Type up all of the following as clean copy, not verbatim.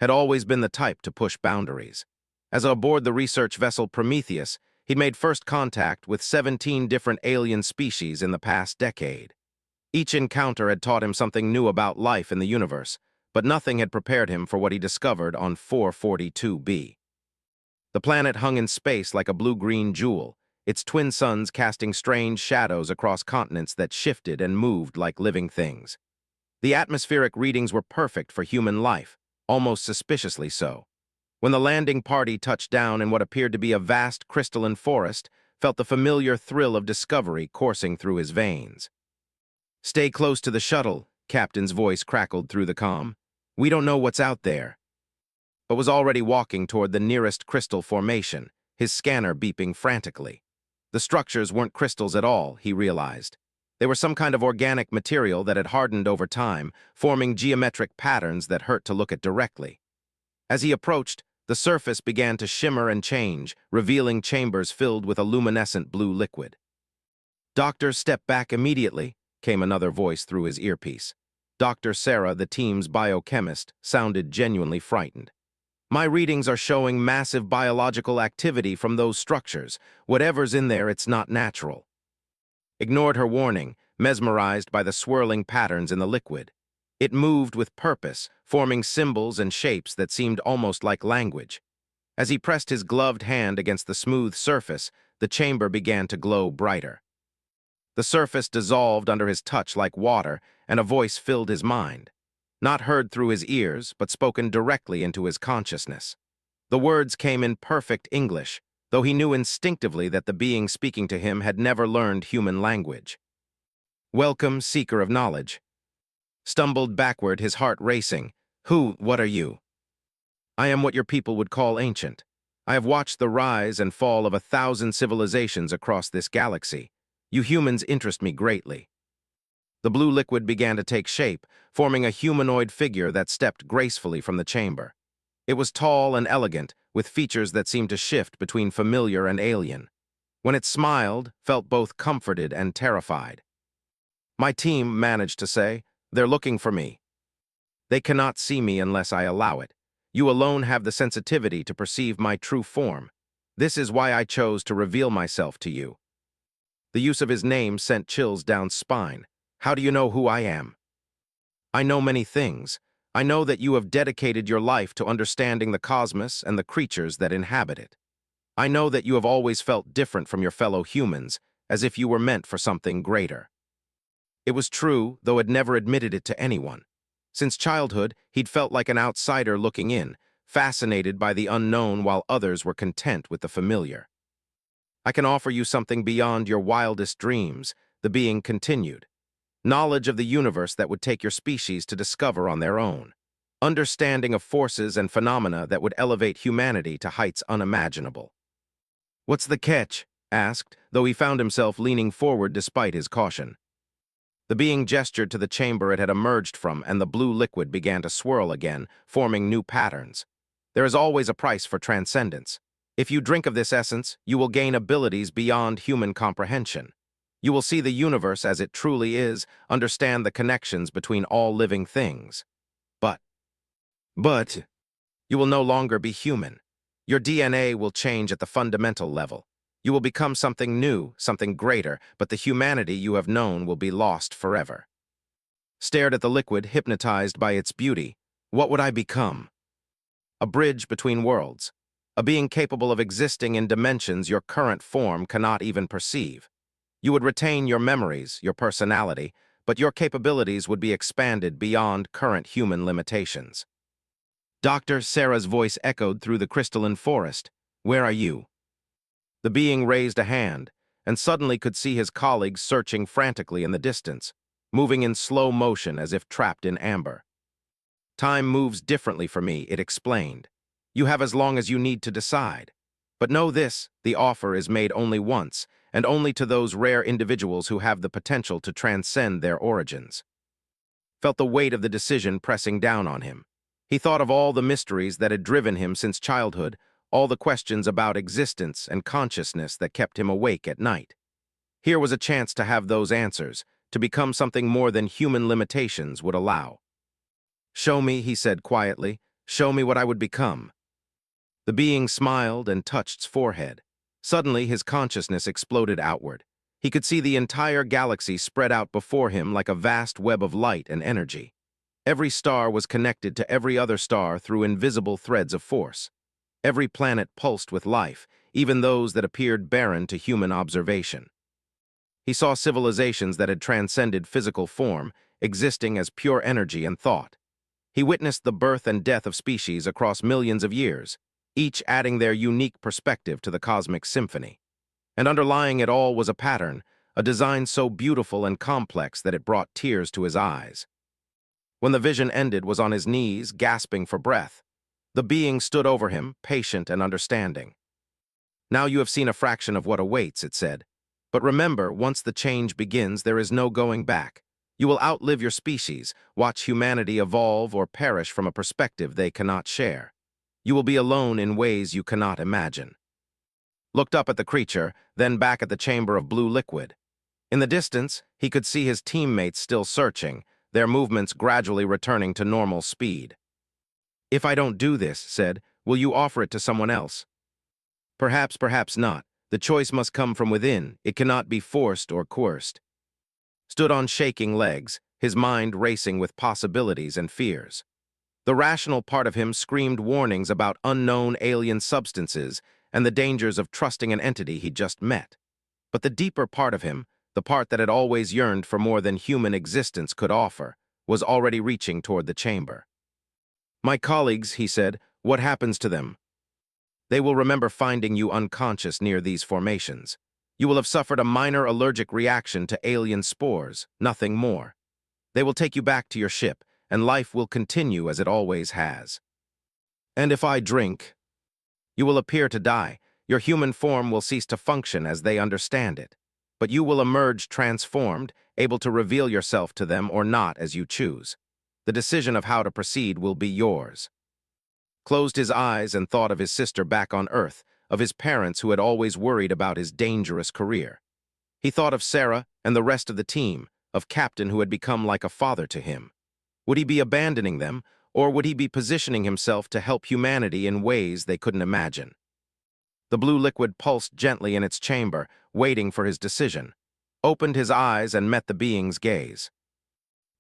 had always been the type to push boundaries. As aboard the research vessel Prometheus, he'd made first contact with 17 different alien species in the past decade. Each encounter had taught him something new about life in the universe, but nothing had prepared him for what he discovered on 442b. The planet hung in space like a blue-green jewel, its twin suns casting strange shadows across continents that shifted and moved like living things. The atmospheric readings were perfect for human life, almost suspiciously so. When the landing party touched down in what appeared to be a vast crystalline forest, felt the familiar thrill of discovery coursing through his veins. "Stay close to the shuttle," Captain's voice crackled through the comm. "We don't know what's out there." But was already walking toward the nearest crystal formation, his scanner beeping frantically. The structures weren't crystals at all, he realized. They were some kind of organic material that had hardened over time, forming geometric patterns that hurt to look at directly. As he approached, the surface began to shimmer and change, revealing chambers filled with a luminescent blue liquid. "Doctor, step back immediately," came another voice through his earpiece. Dr. Sarah, the team's biochemist, sounded genuinely frightened. "My readings are showing massive biological activity from those structures. Whatever's in there, it's not natural." Ignored her warning, mesmerized by the swirling patterns in the liquid. It moved with purpose, forming symbols and shapes that seemed almost like language. As he pressed his gloved hand against the smooth surface, the chamber began to glow brighter. The surface dissolved under his touch like water, and a voice filled his mind. Not heard through his ears, but spoken directly into his consciousness. The words came in perfect English, though he knew instinctively that the being speaking to him had never learned human language. "Welcome, seeker of knowledge." Stumbled backward, his heart racing. What are you?" "I am what your people would call ancient. I have watched the rise and fall of 1,000 civilizations across this galaxy. You humans interest me greatly." The blue liquid began to take shape, forming a humanoid figure that stepped gracefully from the chamber. It was tall and elegant, with features that seemed to shift between familiar and alien. When it smiled, felt both comforted and terrified. "My team," managed to say, "they're looking for me. They cannot see me unless I allow it. You alone have the sensitivity to perceive my true form. This is why I chose to reveal myself to you." The use of his name sent chills down spine. "How do you know who I am?" "I know many things. I know that you have dedicated your life to understanding the cosmos and the creatures that inhabit it. I know that you have always felt different from your fellow humans, as if you were meant for something greater." It was true, though had never admitted it to anyone. Since childhood, he'd felt like an outsider looking in, fascinated by the unknown while others were content with the familiar. "I can offer you something beyond your wildest dreams," the being continued. "Knowledge of the universe that would take your species to discover on their own. Understanding of forces and phenomena that would elevate humanity to heights unimaginable." "What's the catch?" asked, though he found himself leaning forward despite his caution. The being gestured to the chamber it had emerged from, and the blue liquid began to swirl again, forming new patterns. "There is always a price for transcendence. If you drink of this essence, you will gain abilities beyond human comprehension. You will see the universe as it truly is, understand the connections between all living things. But you will no longer be human. Your DNA will change at the fundamental level. You will become something new, something greater, but the humanity you have known will be lost forever." Stared at the liquid, hypnotized by its beauty. "What would I become?" "A bridge between worlds. A being capable of existing in dimensions your current form cannot even perceive. You would retain your memories, your personality, but your capabilities would be expanded beyond current human limitations." Dr. Sarah's voice echoed through the crystalline forest. "Where are you?" The being raised a hand, and suddenly could see his colleagues searching frantically in the distance, moving in slow motion as if trapped in amber. "Time moves differently for me," it explained. "You have as long as you need to decide. But know this, the offer is made only once, and only to those rare individuals who have the potential to transcend their origins." Felt the weight of the decision pressing down on him. He thought of all the mysteries that had driven him since childhood, all the questions about existence and consciousness that kept him awake at night. Here was a chance to have those answers, to become something more than human limitations would allow. "Show me," he said quietly. Show me what I would become. The being smiled and touched his forehead. Suddenly, his consciousness exploded outward. He could see the entire galaxy spread out before him like a vast web of light and energy. Every star was connected to every other star through invisible threads of force. Every planet pulsed with life, even those that appeared barren to human observation. He saw civilizations that had transcended physical form, existing as pure energy and thought. He witnessed the birth and death of species across millions of years, each adding their unique perspective to the cosmic symphony. And underlying it all was a pattern, a design so beautiful and complex that it brought tears to his eyes. When the vision ended, was on his knees, gasping for breath. The being stood over him, patient and understanding. Now you have seen a fraction of what awaits, it said. But remember, once the change begins, there is no going back. You will outlive your species, watch humanity evolve or perish from a perspective they cannot share. You will be alone in ways you cannot imagine. Looked up at the creature, then back at the chamber of blue liquid. In the distance, he could see his teammates still searching, their movements gradually returning to normal speed. If I don't do this, said, will you offer it to someone else? Perhaps, perhaps not. The choice must come from within. It cannot be forced or coerced. Stood on shaking legs, his mind racing with possibilities and fears. The rational part of him screamed warnings about unknown alien substances and the dangers of trusting an entity he'd just met. But the deeper part of him, the part that had always yearned for more than human existence could offer, was already reaching toward the chamber. My colleagues, he said, what happens to them? They will remember finding you unconscious near these formations. You will have suffered a minor allergic reaction to alien spores, nothing more. They will take you back to your ship, and life will continue as it always has. And if I drink, you will appear to die. Your human form will cease to function as they understand it. But you will emerge transformed, able to reveal yourself to them or not as you choose. The decision of how to proceed will be yours. Closed his eyes and thought of his sister back on Earth, of his parents who had always worried about his dangerous career. He thought of Sarah and the rest of the team, of Captain who had become like a father to him. Would he be abandoning them, or would he be positioning himself to help humanity in ways they couldn't imagine? The blue liquid pulsed gently in its chamber, waiting for his decision. Opened his eyes and met the being's gaze.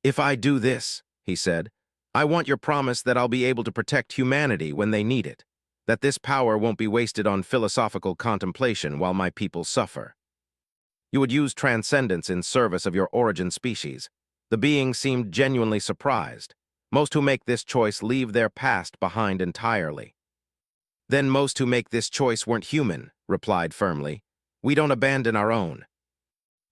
If I do this, he said, I want your promise that I'll be able to protect humanity when they need it, that this power won't be wasted on philosophical contemplation while my people suffer. You would use transcendence in service of your origin species. The being seemed genuinely surprised. Most who make this choice leave their past behind entirely. Then most who make this choice weren't human, replied firmly. We don't abandon our own.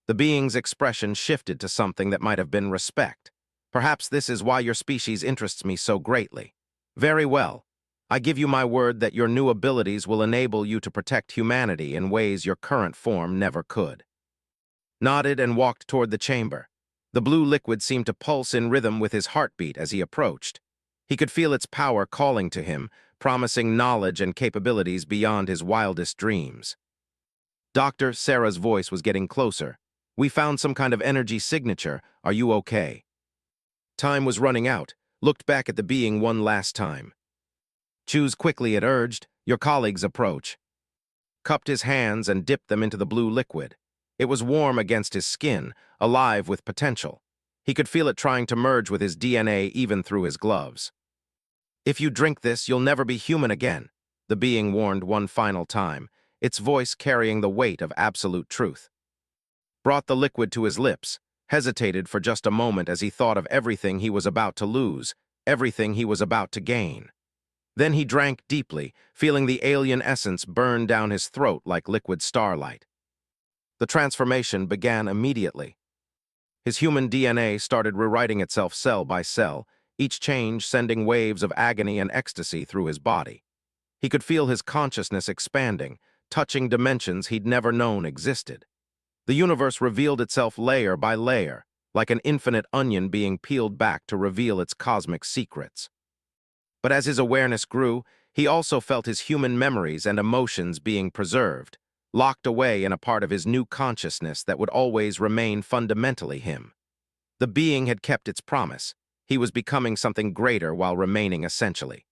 The being's expression shifted to something that might have been respect. Perhaps this is why your species interests me so greatly. Very well. I give you my word that your new abilities will enable you to protect humanity in ways your current form never could. Nodded and walked toward the chamber. The blue liquid seemed to pulse in rhythm with his heartbeat as he approached. He could feel its power calling to him, promising knowledge and capabilities beyond his wildest dreams. Doctor, Sarah's voice was getting closer. We found some kind of energy signature. Are you okay? Time was running out. Looked back at the being one last time. Choose quickly, it urged. Your colleagues approach. Cupped his hands and dipped them into the blue liquid. It was warm against his skin, alive with potential. He could feel it trying to merge with his DNA even through his gloves. If you drink this, you'll never be human again, the being warned one final time, its voice carrying the weight of absolute truth. Brought the liquid to his lips, hesitated for just a moment as he thought of everything he was about to lose, everything he was about to gain. Then he drank deeply, feeling the alien essence burn down his throat like liquid starlight. The transformation began immediately. His human DNA started rewriting itself cell by cell, each change sending waves of agony and ecstasy through his body. He could feel his consciousness expanding, touching dimensions he'd never known existed. The universe revealed itself layer by layer, like an infinite onion being peeled back to reveal its cosmic secrets. But as his awareness grew, he also felt his human memories and emotions being preserved, locked away in a part of his new consciousness that would always remain fundamentally him. The being had kept its promise. He was becoming something greater while remaining essentially.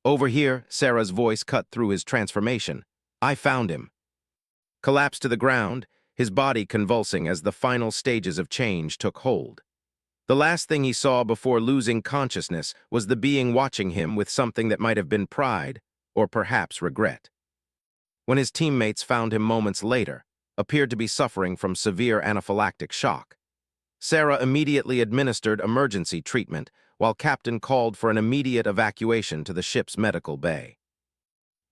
Over here, Sarah's voice cut through his transformation. I found him. Collapsed to the ground, his body convulsing as the final stages of change took hold. The last thing he saw before losing consciousness was the being watching him with something that might have been pride, or perhaps regret. When his teammates found him moments later, appeared to be suffering from severe anaphylactic shock. Sarah immediately administered emergency treatment, while Captain called for an immediate evacuation to the ship's medical bay.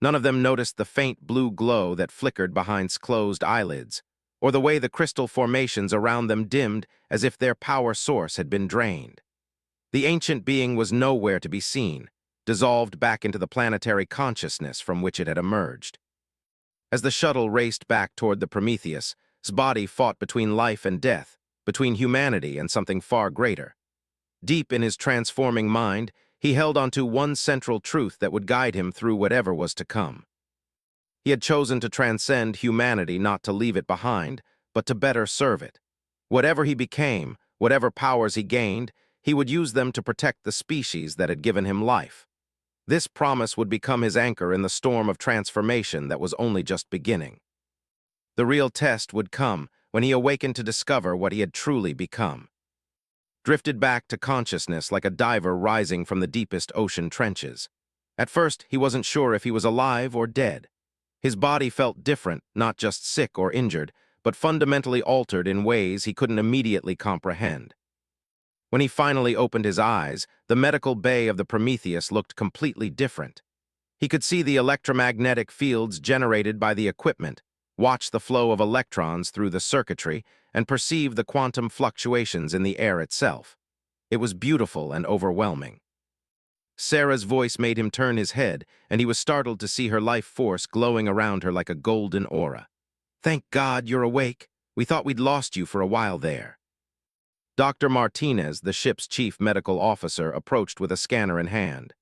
None of them noticed the faint blue glow that flickered behind closed eyelids, or the way the crystal formations around them dimmed as if their power source had been drained. The ancient being was nowhere to be seen, dissolved back into the planetary consciousness from which it had emerged. As the shuttle raced back toward the Prometheus, his body fought between life and death, between humanity and something far greater. Deep in his transforming mind, he held onto one central truth that would guide him through whatever was to come. He had chosen to transcend humanity, not to leave it behind, but to better serve it. Whatever he became, whatever powers he gained, he would use them to protect the species that had given him life. This promise would become his anchor in the storm of transformation that was only just beginning. The real test would come when he awakened to discover what he had truly become. Drifted back to consciousness like a diver rising from the deepest ocean trenches. At first, he wasn't sure if he was alive or dead. His body felt different, not just sick or injured, but fundamentally altered in ways he couldn't immediately comprehend. When he finally opened his eyes, the medical bay of the Prometheus looked completely different. He could see the electromagnetic fields generated by the equipment, watch the flow of electrons through the circuitry, and perceive the quantum fluctuations in the air itself. It was beautiful and overwhelming. Sarah's voice made him turn his head, and he was startled to see her life force glowing around her like a golden aura. "Thank God you're awake. We thought we'd lost you for a while there." Dr. Martinez, the ship's chief medical officer, approached with a scanner in hand.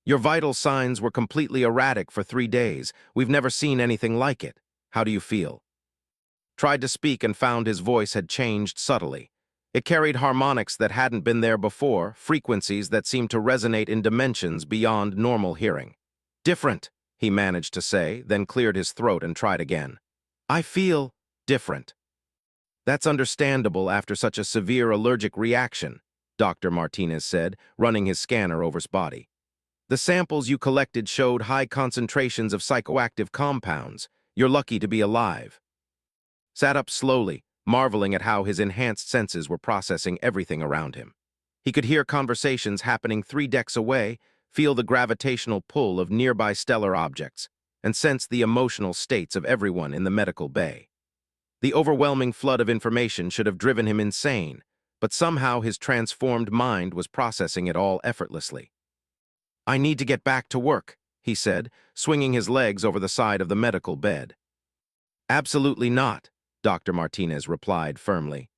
"Your vital signs were completely erratic for 3 days. We've never seen anything like it. How do you feel?" Tried to speak and found his voice had changed subtly. It carried harmonics that hadn't been there before, frequencies that seemed to resonate in dimensions beyond normal hearing. "Different," he managed to say, then cleared his throat and tried again. "I feel different." "That's understandable after such a severe allergic reaction," Dr. Martinez said, running his scanner over his body. "The samples you collected showed high concentrations of psychoactive compounds. You're lucky to be alive." Sat up slowly, marveling at how his enhanced senses were processing everything around him. He could hear conversations happening 3 decks away, feel the gravitational pull of nearby stellar objects, and sense the emotional states of everyone in the medical bay. The overwhelming flood of information should have driven him insane, but somehow his transformed mind was processing it all effortlessly. "I need to get back to work," he said, swinging his legs over the side of the medical bed. "Absolutely not," Dr. Martinez replied firmly.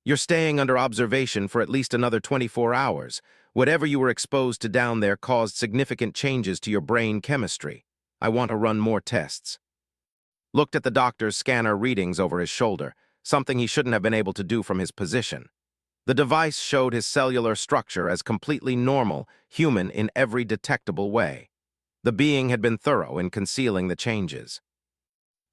"You're staying under observation for at least another 24 hours. Whatever you were exposed to down there caused significant changes to your brain chemistry. I want to run more tests." Looked at the doctor's scanner readings over his shoulder, something he shouldn't have been able to do from his position. The device showed his cellular structure as completely normal, human in every detectable way. The being had been thorough in concealing the changes.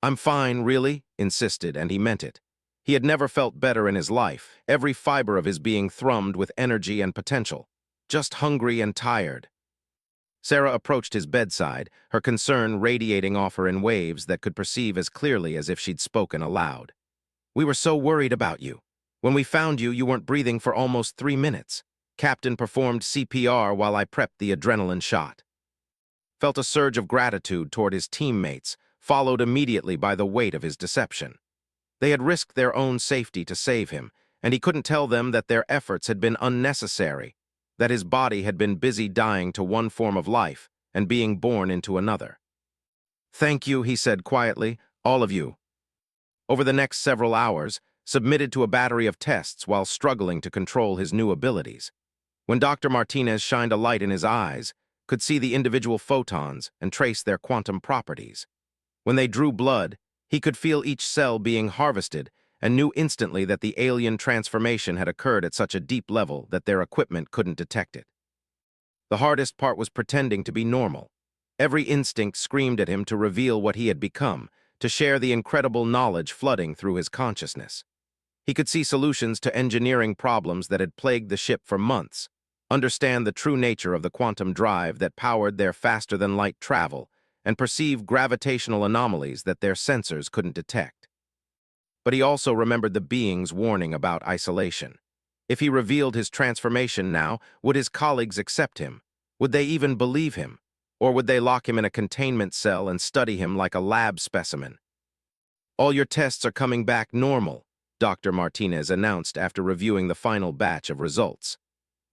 "I'm fine, really," insisted, and he meant it. He had never felt better in his life, every fiber of his being thrummed with energy and potential. Just hungry and tired. Sarah approached his bedside, her concern radiating off her in waves that could perceive as clearly as if she'd spoken aloud. "We were so worried about you. When we found you, you weren't breathing for almost 3 minutes. Captain performed CPR while I prepped the adrenaline shot." Felt a surge of gratitude toward his teammates, followed immediately by the weight of his deception. They had risked their own safety to save him, and he couldn't tell them that their efforts had been unnecessary, that his body had been busy dying to one form of life and being born into another. "Thank you," he said quietly, "all of you." Over the next several hours, submitted to a battery of tests while struggling to control his new abilities. When Dr. Martinez shined a light in his eyes, could see the individual photons and trace their quantum properties. When they drew blood, he could feel each cell being harvested and knew instantly that the alien transformation had occurred at such a deep level that their equipment couldn't detect it. The hardest part was pretending to be normal, Every instinct screamed at him to reveal what he had become, to share the incredible knowledge flooding through his consciousness. He could see solutions to engineering problems that had plagued the ship for months, understand the true nature of the quantum drive that powered their faster-than-light travel, and perceive gravitational anomalies that their sensors couldn't detect. But he also remembered the being's warning about isolation. If he revealed his transformation now, would his colleagues accept him? Would they even believe him? Or would they lock him in a containment cell and study him like a lab specimen? "All your tests are coming back normal," Dr. Martinez announced after reviewing the final batch of results.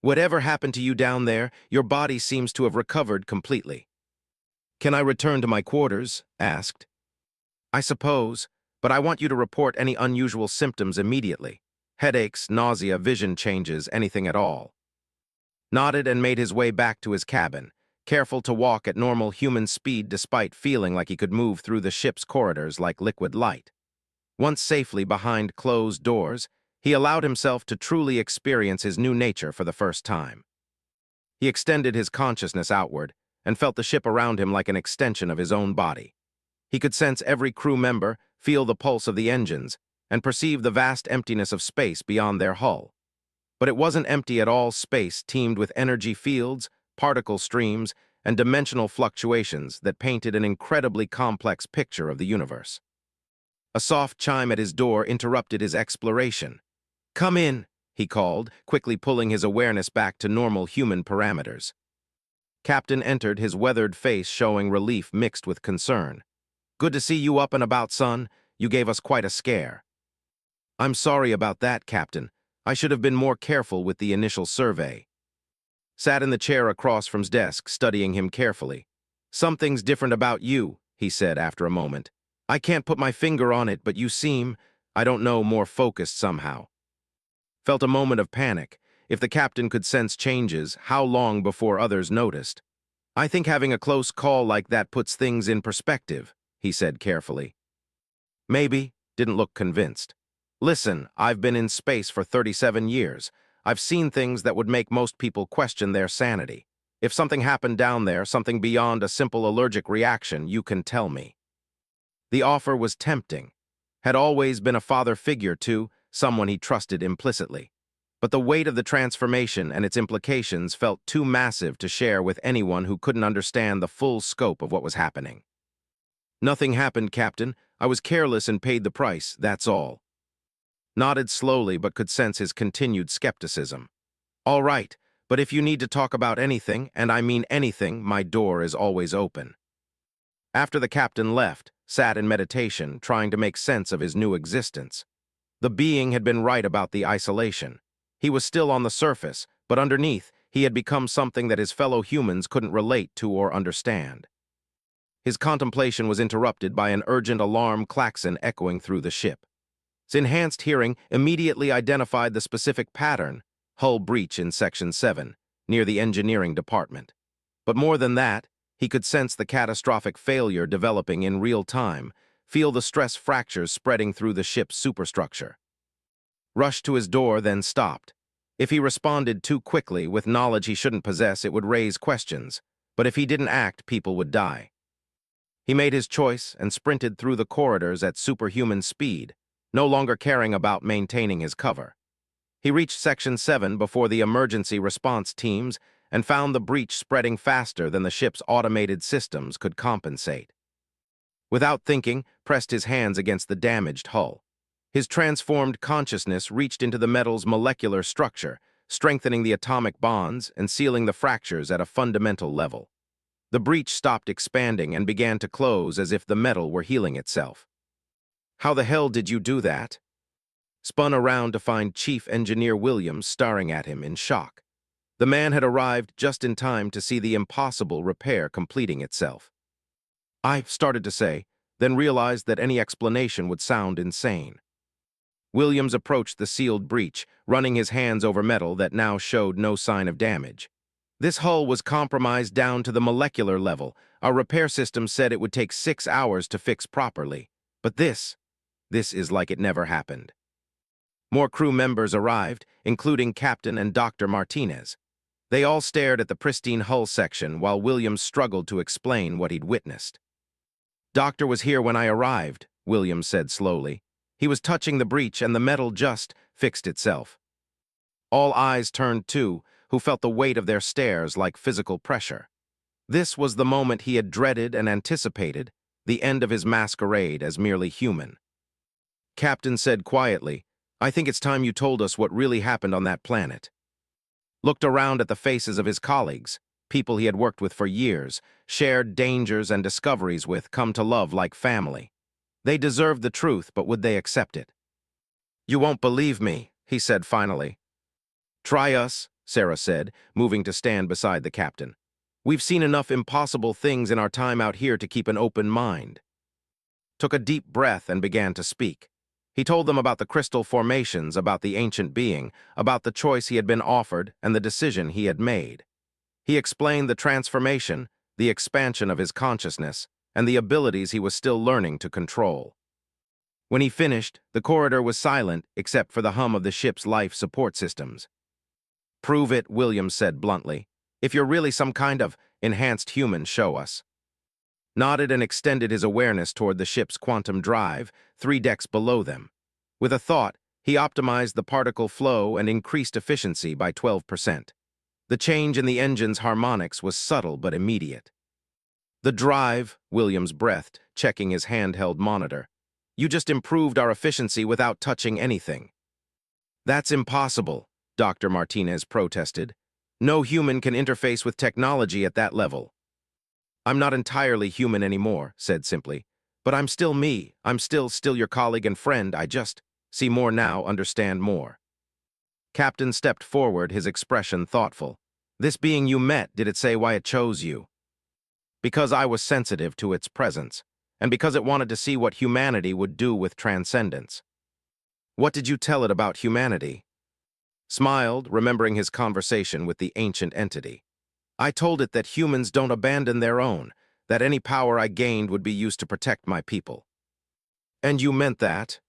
"Whatever happened to you down there, your body seems to have recovered completely." "Can I return to my quarters?" asked. "I suppose, but I want you to report any unusual symptoms immediately. Headaches, nausea, vision changes, anything at all." Nodded and made his way back to his cabin, careful to walk at normal human speed despite feeling like he could move through the ship's corridors like liquid light. Once safely behind closed doors, he allowed himself to truly experience his new nature for the first time. He extended his consciousness outward and felt the ship around him like an extension of his own body. He could sense every crew member, feel the pulse of the engines, and perceive the vast emptiness of space beyond their hull. But it wasn't empty at all. Space teemed with energy fields, particle streams, and dimensional fluctuations that painted an incredibly complex picture of the universe. A soft chime at his door interrupted his exploration. "Come in," he called, quickly pulling his awareness back to normal human parameters. Captain entered, his weathered face showing relief mixed with concern. "Good to see you up and about, son. You gave us quite a scare." "I'm sorry about that, Captain. I should have been more careful with the initial survey." Sat in the chair across from his desk, studying him carefully. "Something's different about you," he said after a moment. "I can't put my finger on it, but you seem, I don't know, more focused somehow." Felt a moment of panic. If the captain could sense changes, how long before others noticed? "I think having a close call like that puts things in perspective," he said carefully. "Maybe," didn't look convinced. "Listen, I've been in space for 37 years. I've seen things that would make most people question their sanity. If something happened down there, something beyond a simple allergic reaction, you can tell me." The offer was tempting. Had always been a father figure too, someone he trusted implicitly. But the weight of the transformation and its implications felt too massive to share with anyone who couldn't understand the full scope of what was happening. "Nothing happened, Captain. I was careless and paid the price, that's all." Nodded slowly but could sense his continued skepticism. "All right, but if you need to talk about anything, and I mean anything, my door is always open." After the captain left, sat in meditation, trying to make sense of his new existence. The being had been right about the isolation. He was still on the surface, but underneath, he had become something that his fellow humans couldn't relate to or understand. His contemplation was interrupted by an urgent alarm klaxon echoing through the ship. His enhanced hearing immediately identified the specific pattern: hull breach in Section 7, near the engineering department. But more than that, he could sense the catastrophic failure developing in real time, feel the stress fractures spreading through the ship's superstructure. Rushed to his door, then stopped. If he responded too quickly with knowledge he shouldn't possess, it would raise questions. But if he didn't act, people would die. He made his choice and sprinted through the corridors at superhuman speed, no longer caring about maintaining his cover. He reached Section 7 before the emergency response teams and found the breach spreading faster than the ship's automated systems could compensate. Without thinking, pressed his hands against the damaged hull. His transformed consciousness reached into the metal's molecular structure, strengthening the atomic bonds and sealing the fractures at a fundamental level. The breach stopped expanding and began to close as if the metal were healing itself. "How the hell did you do that?" Spun around to find Chief Engineer Williams staring at him in shock. The man had arrived just in time to see the impossible repair completing itself. "I started to say, then realized that any explanation would sound insane." Williams approached the sealed breach, running his hands over metal that now showed no sign of damage. "This hull was compromised down to the molecular level. Our repair system said it would take 6 hours to fix properly. But this is like it never happened." More crew members arrived, including Captain and Dr. Martinez. They all stared at the pristine hull section while Williams struggled to explain what he'd witnessed. "Doctor was here when I arrived," Williams said slowly. "He was touching the breech and the metal just fixed itself." All eyes turned to, who felt the weight of their stares like physical pressure. This was the moment he had dreaded and anticipated, the end of his masquerade as merely human. Captain said quietly, "I think it's time you told us what really happened on that planet." Looked around at the faces of his colleagues, people he had worked with for years, shared dangers and discoveries with, come to love like family. They deserved the truth, but would they accept it? "You won't believe me," he said finally. "Try us," Sarah said, moving to stand beside the captain. "We've seen enough impossible things in our time out here to keep an open mind." Took a deep breath and began to speak. He told them about the crystal formations, about the ancient being, about the choice he had been offered and the decision he had made. He explained the transformation, the expansion of his consciousness, and the abilities he was still learning to control. When he finished, the corridor was silent except for the hum of the ship's life support systems. "Prove it," Williams said bluntly. "If you're really some kind of enhanced human, show us." Nodded and extended his awareness toward the ship's quantum drive, 3 decks below them. With a thought, he optimized the particle flow and increased efficiency by 12%. The change in the engine's harmonics was subtle but immediate. "The drive," Williams breathed, checking his handheld monitor. "You just improved our efficiency without touching anything." "That's impossible," Dr. Martinez protested. "No human can interface with technology at that level." "I'm not entirely human anymore," said simply. "But I'm still me. I'm still your colleague and friend. I just see more now, understand more." Captain stepped forward, his expression thoughtful. "This being you met, did it say why it chose you?" "Because I was sensitive to its presence, and because it wanted to see what humanity would do with transcendence." "What did you tell it about humanity?" Smiled, remembering his conversation with the ancient entity. "I told it that humans don't abandon their own, that any power I gained would be used to protect my people." "And you meant that?"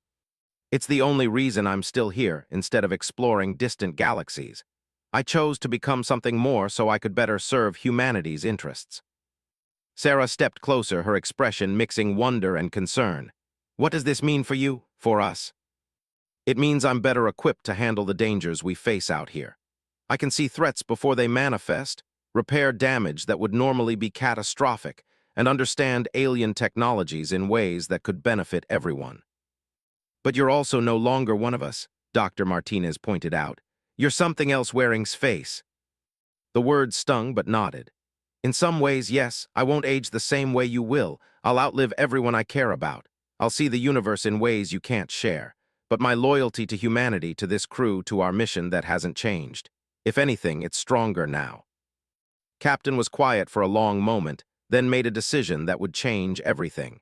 "It's the only reason I'm still here, instead of exploring distant galaxies. I chose to become something more so I could better serve humanity's interests." Sarah stepped closer, her expression mixing wonder and concern. "What does this mean for you, for us?" "It means I'm better equipped to handle the dangers we face out here. I can see threats before they manifest, repair damage that would normally be catastrophic, and understand alien technologies in ways that could benefit everyone." "But you're also no longer one of us," Dr. Martinez pointed out. "You're something else wearing space." The words stung but nodded. "In some ways, yes, I won't age the same way you will. I'll outlive everyone I care about. I'll see the universe in ways you can't share. But my loyalty to humanity, to this crew, to our mission, that hasn't changed. If anything, it's stronger now." Captain was quiet for a long moment, then made a decision that would change everything.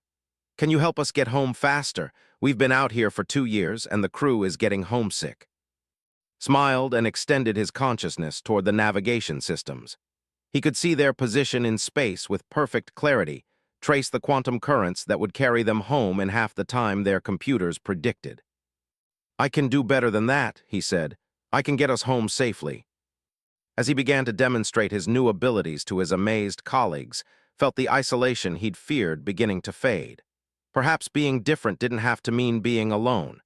"Can you help us get home faster? We've been out here for 2 years, and the crew is getting homesick." Smiled and extended his consciousness toward the navigation systems. He could see their position in space with perfect clarity, trace the quantum currents that would carry them home in half the time their computers predicted. "I can do better than that," he said. "I can get us home safely." As he began to demonstrate his new abilities to his amazed colleagues, felt the isolation he'd feared beginning to fade. Perhaps being different didn't have to mean being alone.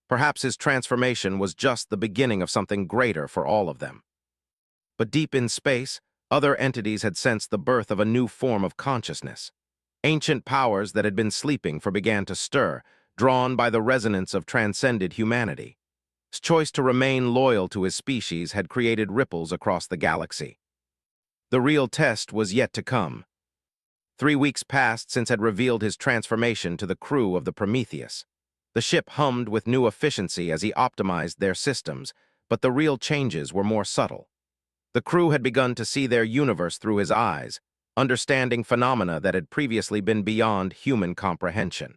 Perhaps his transformation was just the beginning of something greater for all of them. But deep in space, other entities had sensed the birth of a new form of consciousness. Ancient powers that had been sleeping began to stir, drawn by the resonance of transcended humanity. His choice to remain loyal to his species had created ripples across the galaxy. The real test was yet to come. 3 weeks passed since had revealed his transformation to the crew of the Prometheus. The ship hummed with new efficiency as he optimized their systems, but the real changes were more subtle. The crew had begun to see their universe through his eyes, understanding phenomena that had previously been beyond human comprehension.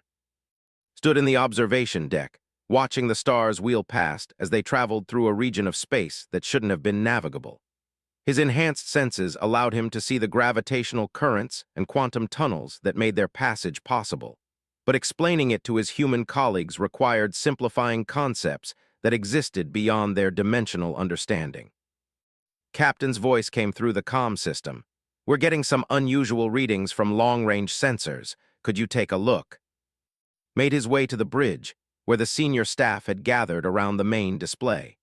Stood in the observation deck, watching the stars wheel past as they traveled through a region of space that shouldn't have been navigable. His enhanced senses allowed him to see the gravitational currents and quantum tunnels that made their passage possible. But explaining it to his human colleagues required simplifying concepts that existed beyond their dimensional understanding. Captain's voice came through the comm system. "We're getting some unusual readings from long-range sensors. Could you take a look?" Made his way to the bridge, where the senior staff had gathered around the main display.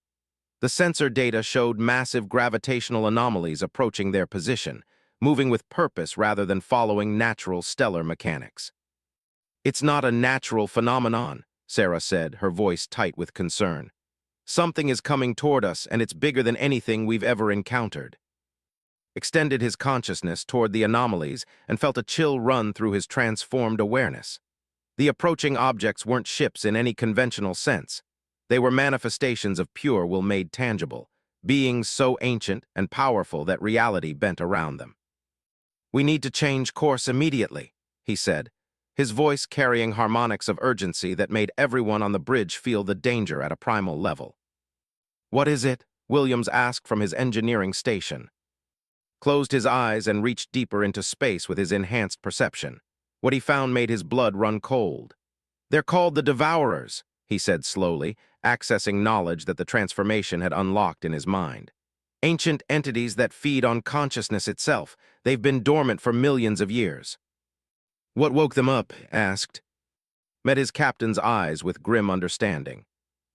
The sensor data showed massive gravitational anomalies approaching their position, moving with purpose rather than following natural stellar mechanics. "It's not a natural phenomenon," Sarah said, her voice tight with concern. "Something is coming toward us, and it's bigger than anything we've ever encountered." Extended his consciousness toward the anomalies and felt a chill run through his transformed awareness. The approaching objects weren't ships in any conventional sense. They were manifestations of pure will made tangible, beings so ancient and powerful that reality bent around them. "We need to change course immediately," he said, his voice carrying harmonics of urgency that made everyone on the bridge feel the danger at a primal level. "What is it?" Williams asked from his engineering station. Closed his eyes and reached deeper into space with his enhanced perception. What he found made his blood run cold. "They're called the Devourers," he said slowly, accessing knowledge that the transformation had unlocked in his mind. "Ancient entities that feed on consciousness itself. They've been dormant for millions of years." "What woke them up?" asked. Met his captain's eyes with grim understanding.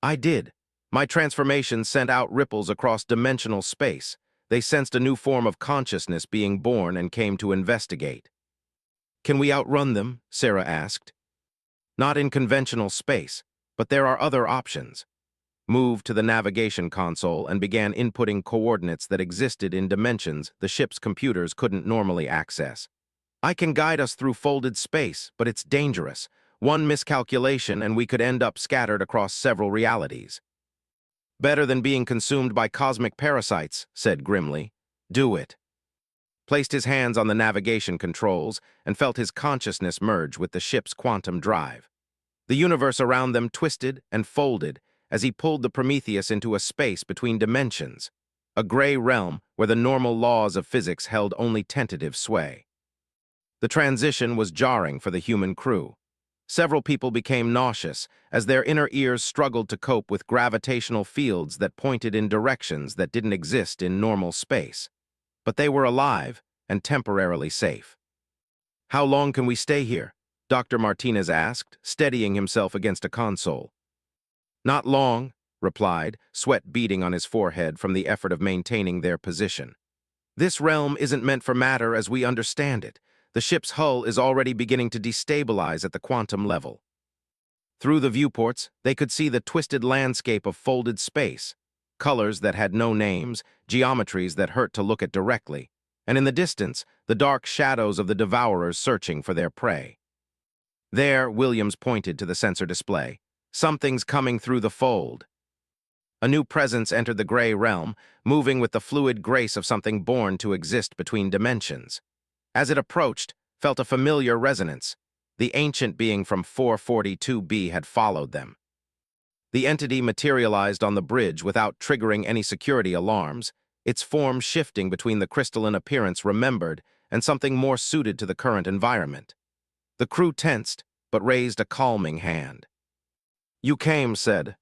"I did. My transformation sent out ripples across dimensional space. They sensed a new form of consciousness being born and came to investigate." "Can we outrun them?" Sarah asked. "Not in conventional space, but there are other options." Moved to the navigation console and began inputting coordinates that existed in dimensions the ship's computers couldn't normally access. "I can guide us through folded space, but it's dangerous. One miscalculation and we could end up scattered across several realities." "Better than being consumed by cosmic parasites," said grimly. "Do it." Placed his hands on the navigation controls and felt his consciousness merge with the ship's quantum drive. The universe around them twisted and folded as he pulled the Prometheus into a space between dimensions, a gray realm where the normal laws of physics held only tentative sway. The transition was jarring for the human crew. Several people became nauseous as their inner ears struggled to cope with gravitational fields that pointed in directions that didn't exist in normal space. But they were alive and temporarily safe. "How long can we stay here?" Dr. Martinez asked, steadying himself against a console. "Not long," replied, sweat beading on his forehead from the effort of maintaining their position. "This realm isn't meant for matter as we understand it. The ship's hull is already beginning to destabilize at the quantum level." Through the viewports, they could see the twisted landscape of folded space, colors that had no names, geometries that hurt to look at directly, and in the distance, the dark shadows of the Devourers searching for their prey. "There," Williams pointed to the sensor display. "Something's coming through the fold." A new presence entered the gray realm, moving with the fluid grace of something born to exist between dimensions. As it approached, felt a familiar resonance. The ancient being from 442B had followed them. The entity materialized on the bridge without triggering any security alarms, its form shifting between the crystalline appearance remembered and something more suited to the current environment. The crew tensed, but raised a calming hand. "You came," said.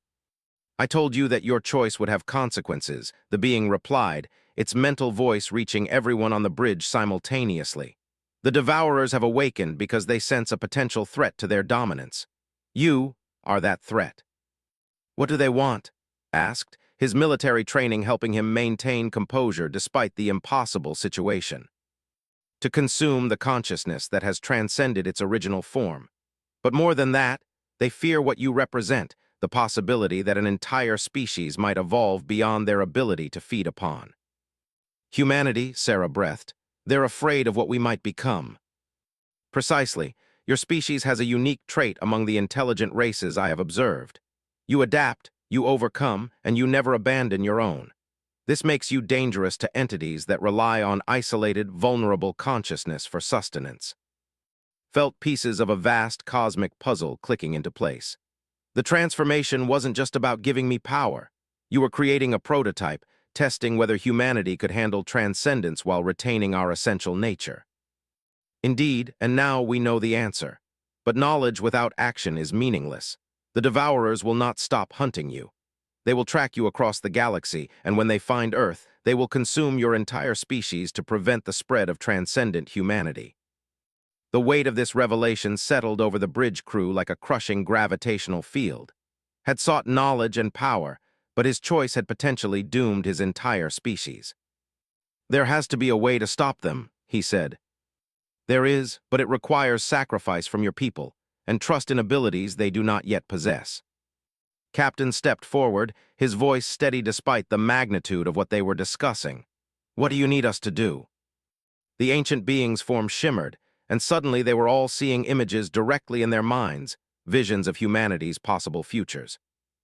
"I told you that your choice would have consequences," the being replied, its mental voice reaching everyone on the bridge simultaneously. "The Devourers have awakened because they sense a potential threat to their dominance. You are that threat." "What do they want?" asked, his military training helping him maintain composure despite the impossible situation. "To consume the consciousness that has transcended its original form. But more than that, they fear what you represent, the possibility that an entire species might evolve beyond their ability to feed upon." "Humanity," Sarah breathed. "They're afraid of what we might become." "Precisely. Your species has a unique trait among the intelligent races I have observed. You adapt, you overcome, and you never abandon your own. This makes you dangerous to entities that rely on isolated, vulnerable consciousness for sustenance." Felt pieces of a vast cosmic puzzle clicking into place. "The transformation wasn't just about giving me power. You were creating a prototype, testing whether humanity could handle transcendence while retaining our essential nature." "Indeed, and now we know the answer. But knowledge without action is meaningless. The Devourers will not stop hunting you." They will track you across the galaxy, and when they find Earth, they will consume your entire species to prevent the spread of transcendent humanity. The weight of this revelation settled over the bridge crew like a crushing gravitational field. Had sought knowledge and power, but his choice had potentially doomed his entire species. "There has to be a way to stop them," he said. "There is, but it requires sacrifice from your people, and trust in abilities they do not yet possess." Captain stepped forward, his voice steady despite the magnitude of what they were discussing. "What do you need us to do?" The ancient beings' form shimmered, and suddenly they were all seeing images directly in their minds, visions of humanity's possible futures.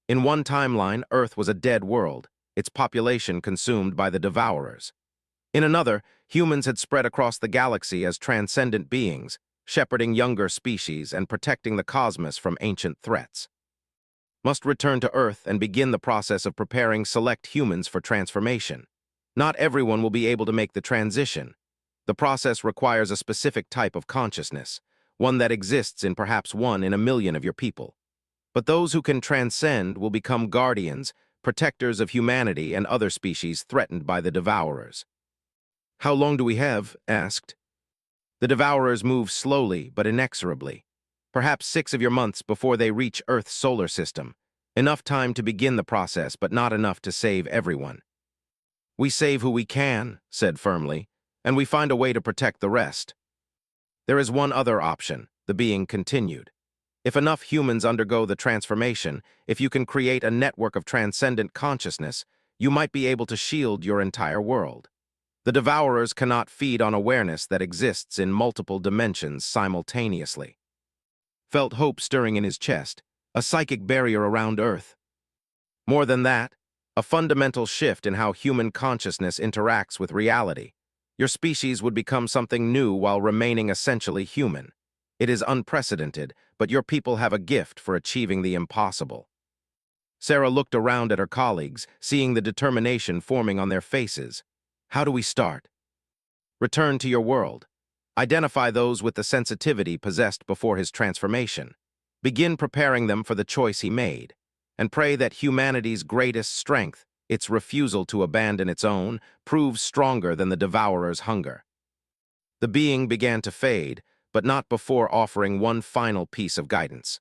In one timeline, Earth was a dead world, its population consumed by the Devourers. In another, humans had spread across the galaxy as transcendent beings, shepherding younger species and protecting the cosmos from ancient threats. Must return to Earth and begin the process of preparing select humans for transformation. Not everyone will be able to make the transition. The process requires a specific type of consciousness, one that exists in perhaps 1 in a million of your people. But those who can transcend will become guardians, protectors of humanity and other species threatened by the Devourers. "How long do we have?" asked. The Devourers move slowly but inexorably. Perhaps 6 of your months before they reach Earth's solar system. Enough time to begin the process, but not enough to save everyone. "We save who we can," said firmly, "and we find a way to protect the rest." "There is one other option," the being continued. "If enough humans undergo the transformation, if you can create a network of transcendent consciousness, you might be able to shield your entire world. The Devourers cannot feed on awareness that exists in multiple dimensions simultaneously." Felt hope stirring in his chest, a psychic barrier around Earth. More than that, a fundamental shift in how human consciousness interacts with reality. Your species would become something new while remaining essentially human. It is unprecedented, but your people have a gift for achieving the impossible. Sarah looked around at her colleagues, seeing the determination forming on their faces. "How do we start?" "Return to your world. Identify those with the sensitivity possessed before his transformation. Begin preparing them for the choice he made, and pray that humanity's greatest strength, its refusal to abandon its own, proves stronger than the Devourer's hunger." The being began to fade, but not before offering one final piece of guidance.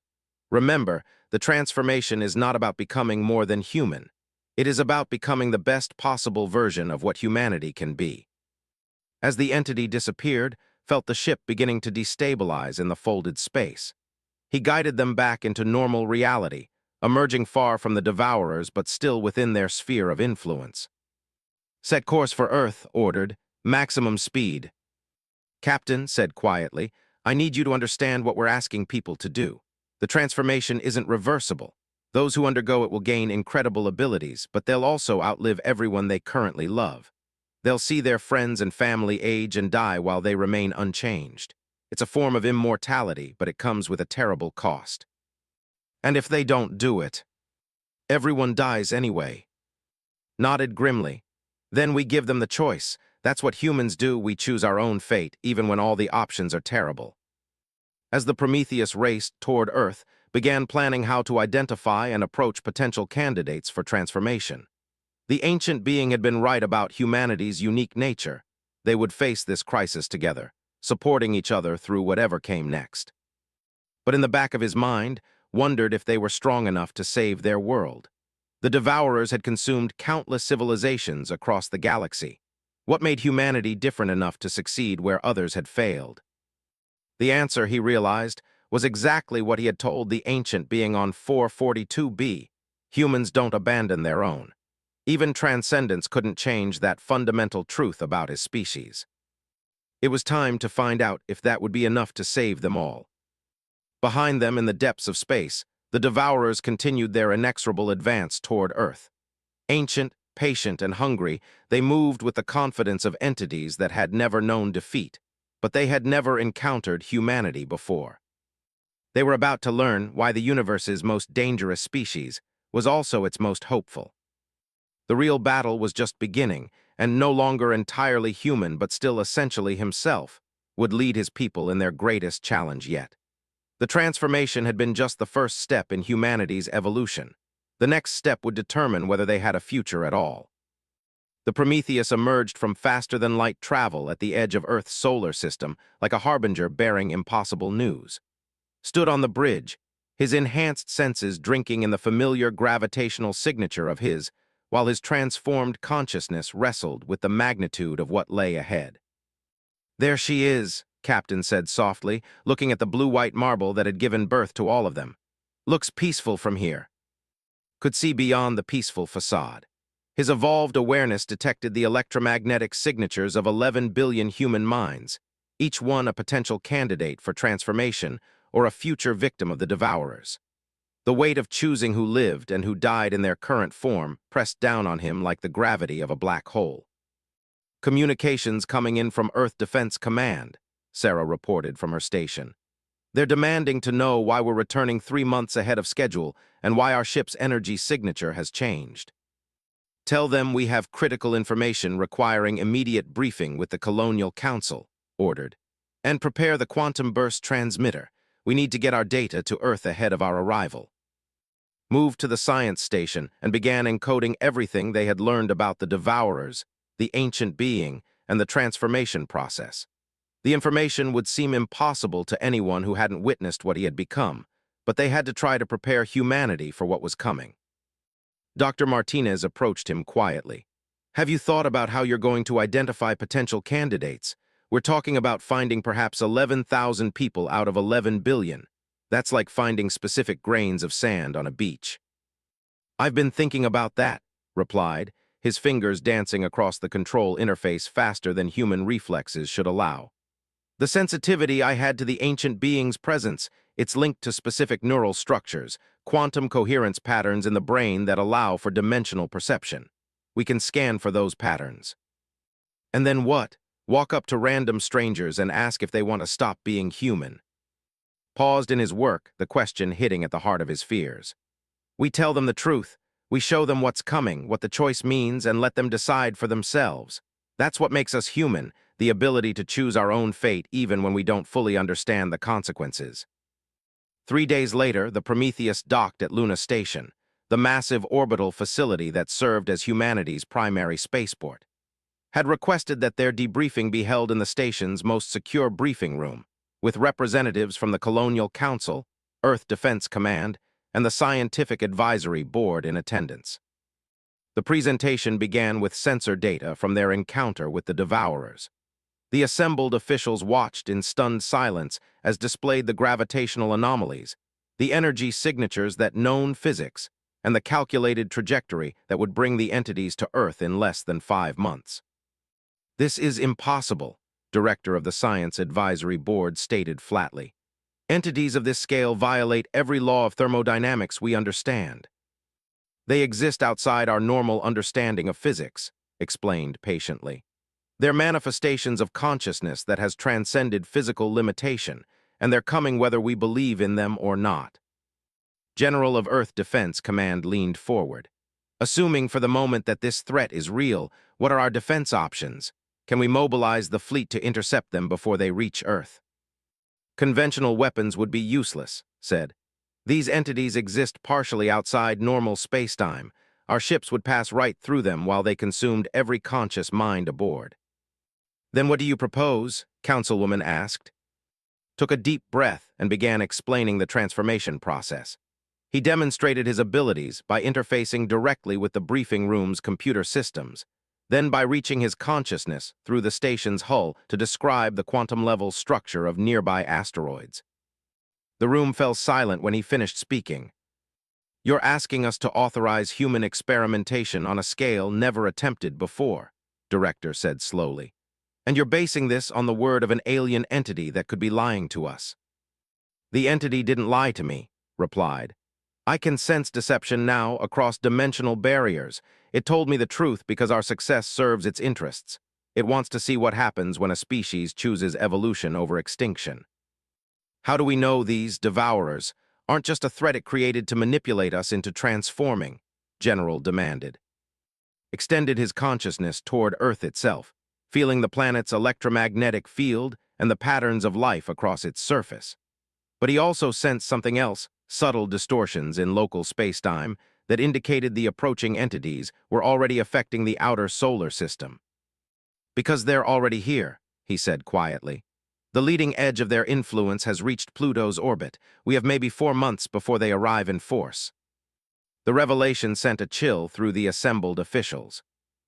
"Remember, the transformation is not about becoming more than human. It is about becoming the best possible version of what humanity can be." As the entity disappeared, felt the ship beginning to destabilize in the folded space. He guided them back into normal reality, emerging far from the Devourers but still within their sphere of influence. "Set course for Earth," ordered. "Maximum speed." "Captain," said quietly, "I need you to understand what we're asking people to do. The transformation isn't reversible. Those who undergo it will gain incredible abilities, but they'll also outlive everyone they currently love. They'll see their friends and family age and die while they remain unchanged. It's a form of immortality, but it comes with a terrible cost. And if they don't do it, everyone dies anyway." Nodded grimly. "Then we give them the choice. That's what humans do. We choose our own fate, even when all the options are terrible." As the Prometheus raced toward Earth, began planning how to identify and approach potential candidates for transformation. The ancient being had been right about humanity's unique nature. They would face this crisis together, supporting each other through whatever came next. But in the back of his mind, wondered if they were strong enough to save their world. The Devourers had consumed countless civilizations across the galaxy. What made humanity different enough to succeed where others had failed? The answer, he realized, was exactly what he had told the ancient being on 442b. Humans don't abandon their own. Even transcendence couldn't change that fundamental truth about his species. It was time to find out if that would be enough to save them all. Behind them in the depths of space, the Devourers continued their inexorable advance toward Earth. Ancient, patient, and hungry, they moved with the confidence of entities that had never known defeat, but they had never encountered humanity before. They were about to learn why the universe's most dangerous species was also its most hopeful. The real battle was just beginning, and no longer entirely human but still essentially himself would lead his people in their greatest challenge yet. The transformation had been just the first step in humanity's evolution. The next step would determine whether they had a future at all. The Prometheus emerged from faster-than-light travel at the edge of Earth's solar system like a harbinger bearing impossible news. Stood on the bridge, his enhanced senses drinking in the familiar gravitational signature of his, while his transformed consciousness wrestled with the magnitude of what lay ahead. "There she is," Captain said softly, looking at the blue-white marble that had given birth to all of them. "Looks peaceful from here." Could see beyond the peaceful facade. His evolved awareness detected the electromagnetic signatures of 11 billion human minds, each one a potential candidate for transformation or a future victim of the Devourers. The weight of choosing who lived and who died in their current form pressed down on him like the gravity of a black hole. "Communications coming in from Earth Defense Command," Sarah reported from her station. "They're demanding to know why we're returning 3 months ahead of schedule and why our ship's energy signature has changed. Tell them we have critical information requiring immediate briefing with the Colonial Council," ordered. "And prepare the quantum burst transmitter. We need to get our data to Earth ahead of our arrival." Moved to the science station and began encoding everything they had learned about the Devourers, the ancient being, and the transformation process. The information would seem impossible to anyone who hadn't witnessed what he had become, but they had to try to prepare humanity for what was coming. Dr. Martinez approached him quietly. "Have you thought about how you're going to identify potential candidates? We're talking about finding perhaps 11,000 people out of 11 billion. That's like finding specific grains of sand on a beach." "I've been thinking about that," replied, his fingers dancing across the control interface faster than human reflexes should allow. "The sensitivity I had to the ancient being's presence, it's linked to specific neural structures, quantum coherence patterns in the brain that allow for dimensional perception. We can scan for those patterns." "And then what? Walk up to random strangers and ask if they want to stop being human?" Paused in his work, the question hitting at the heart of his fears. "We tell them the truth. We show them what's coming, what the choice means, and let them decide for themselves. That's what makes us human, the ability to choose our own fate even when we don't fully understand the consequences." 3 days later, the Prometheus docked at Luna Station, the massive orbital facility that served as humanity's primary spaceport. Had requested that their debriefing be held in the station's most secure briefing room, with representatives from the Colonial Council, Earth Defense Command, and the Scientific Advisory Board in attendance. The presentation began with sensor data from their encounter with the Devourers. The assembled officials watched in stunned silence as displayed the gravitational anomalies, the energy signatures that known physics, and the calculated trajectory that would bring the entities to Earth in less than 5 months. "This is impossible," Director of the Science Advisory Board stated flatly. "Entities of this scale violate every law of thermodynamics we understand." "They exist outside our normal understanding of physics," explained patiently. "They're manifestations of consciousness that has transcended physical limitation, and they're coming whether we believe in them or not." General of Earth Defense Command leaned forward. "Assuming for the moment that this threat is real, what are our defense options? Can we mobilize the fleet to intercept them before they reach Earth?" "Conventional weapons would be useless," said. "These entities exist partially outside normal spacetime. Our ships would pass right through them while they consumed every conscious mind aboard." "Then what do you propose?" Councilwoman asked. Took a deep breath and began explaining the transformation process. He demonstrated his abilities by interfacing directly with the briefing room's computer systems, then by reaching his consciousness through the station's hull to describe the quantum-level structure of nearby asteroids. The room fell silent when he finished speaking. "You're asking us to authorize human experimentation on a scale never attempted before," Director said slowly. "And you're basing this on the word of an alien entity that could be lying to us." "The entity didn't lie to me," replied. "I can sense deception now across dimensional barriers. It told me the truth because our success serves its interests. It wants to see what happens when a species chooses evolution over extinction." "How do we know these Devourers aren't just a threat it created to manipulate us into transforming?" General demanded. Extended his consciousness toward Earth itself, feeling the planet's electromagnetic field and the patterns of life across its surface. But he also sensed something else, subtle distortions in local spacetime that indicated the approaching entities were already affecting the outer solar system. "Because they're already here," he said quietly. "The leading edge of their influence has reached Pluto's orbit. We have maybe 4 months before they arrive in force." The revelation sent a chill through the assembled officials.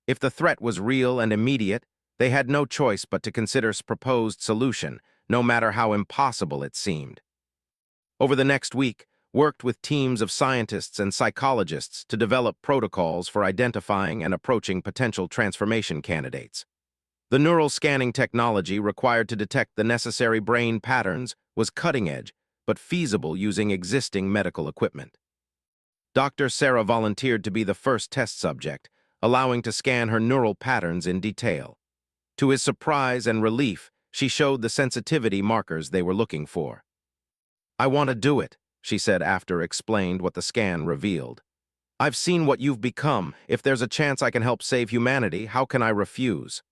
If the threat was real and immediate, they had no choice but to consider the proposed solution, no matter how impossible it seemed. Over the next week, worked with teams of scientists and psychologists to develop protocols for identifying and approaching potential transformation candidates. The neural scanning technology required to detect the necessary brain patterns was cutting-edge, but feasible using existing medical equipment. Dr. Sarah volunteered to be the first test subject, allowing to scan her neural patterns in detail. To his surprise and relief, she showed the sensitivity markers they were looking for. "I want to do it," she said after explained what the scan revealed. "I've seen what you've become. If there's a chance I can help save humanity, how can I refuse?"